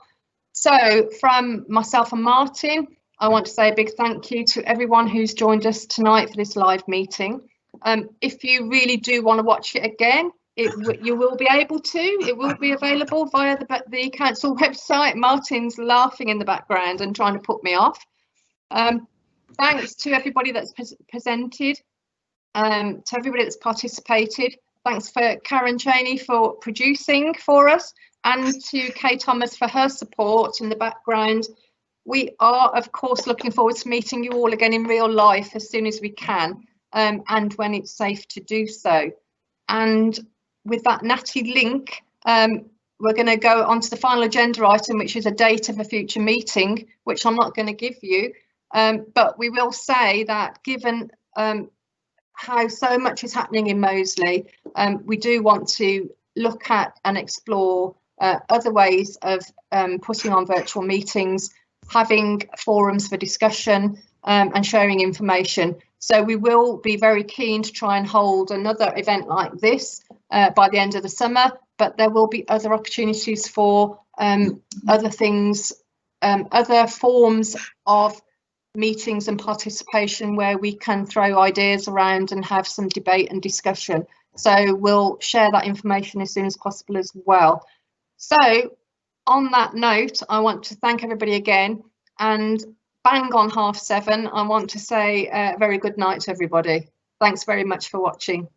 So from myself and Martin, I want to say a big thank you to everyone who's joined us tonight for this live meeting. If you really do want to watch it again, you will be able to. It will be available via the council website. Martin's laughing in the background and trying to put me off. Thanks to everybody that's presented, to everybody that's participated. Thanks for Karen Cheney for producing for us, and to Kay Thomas for her support in the background. We are, of course, looking forward to meeting you all again in real life as soon as we can, and when it's safe to do so. And with that natty link, we're going to go on to the final agenda item, which is a date of a future meeting, which I'm not going to give you. But we will say that given how so much is happening in Moseley, we do want to look at and explore other ways of putting on virtual meetings, having forums for discussion and sharing information. So we will be very keen to try and hold another event like this by the end of the summer, but there will be other opportunities for other things, other forms of meetings and participation where we can throw ideas around and have some debate and discussion. So we'll share that information as soon as possible as well. So on that note, I want to thank everybody again, and bang on 7:30, I want to say a very good night to everybody. Thanks very much for watching.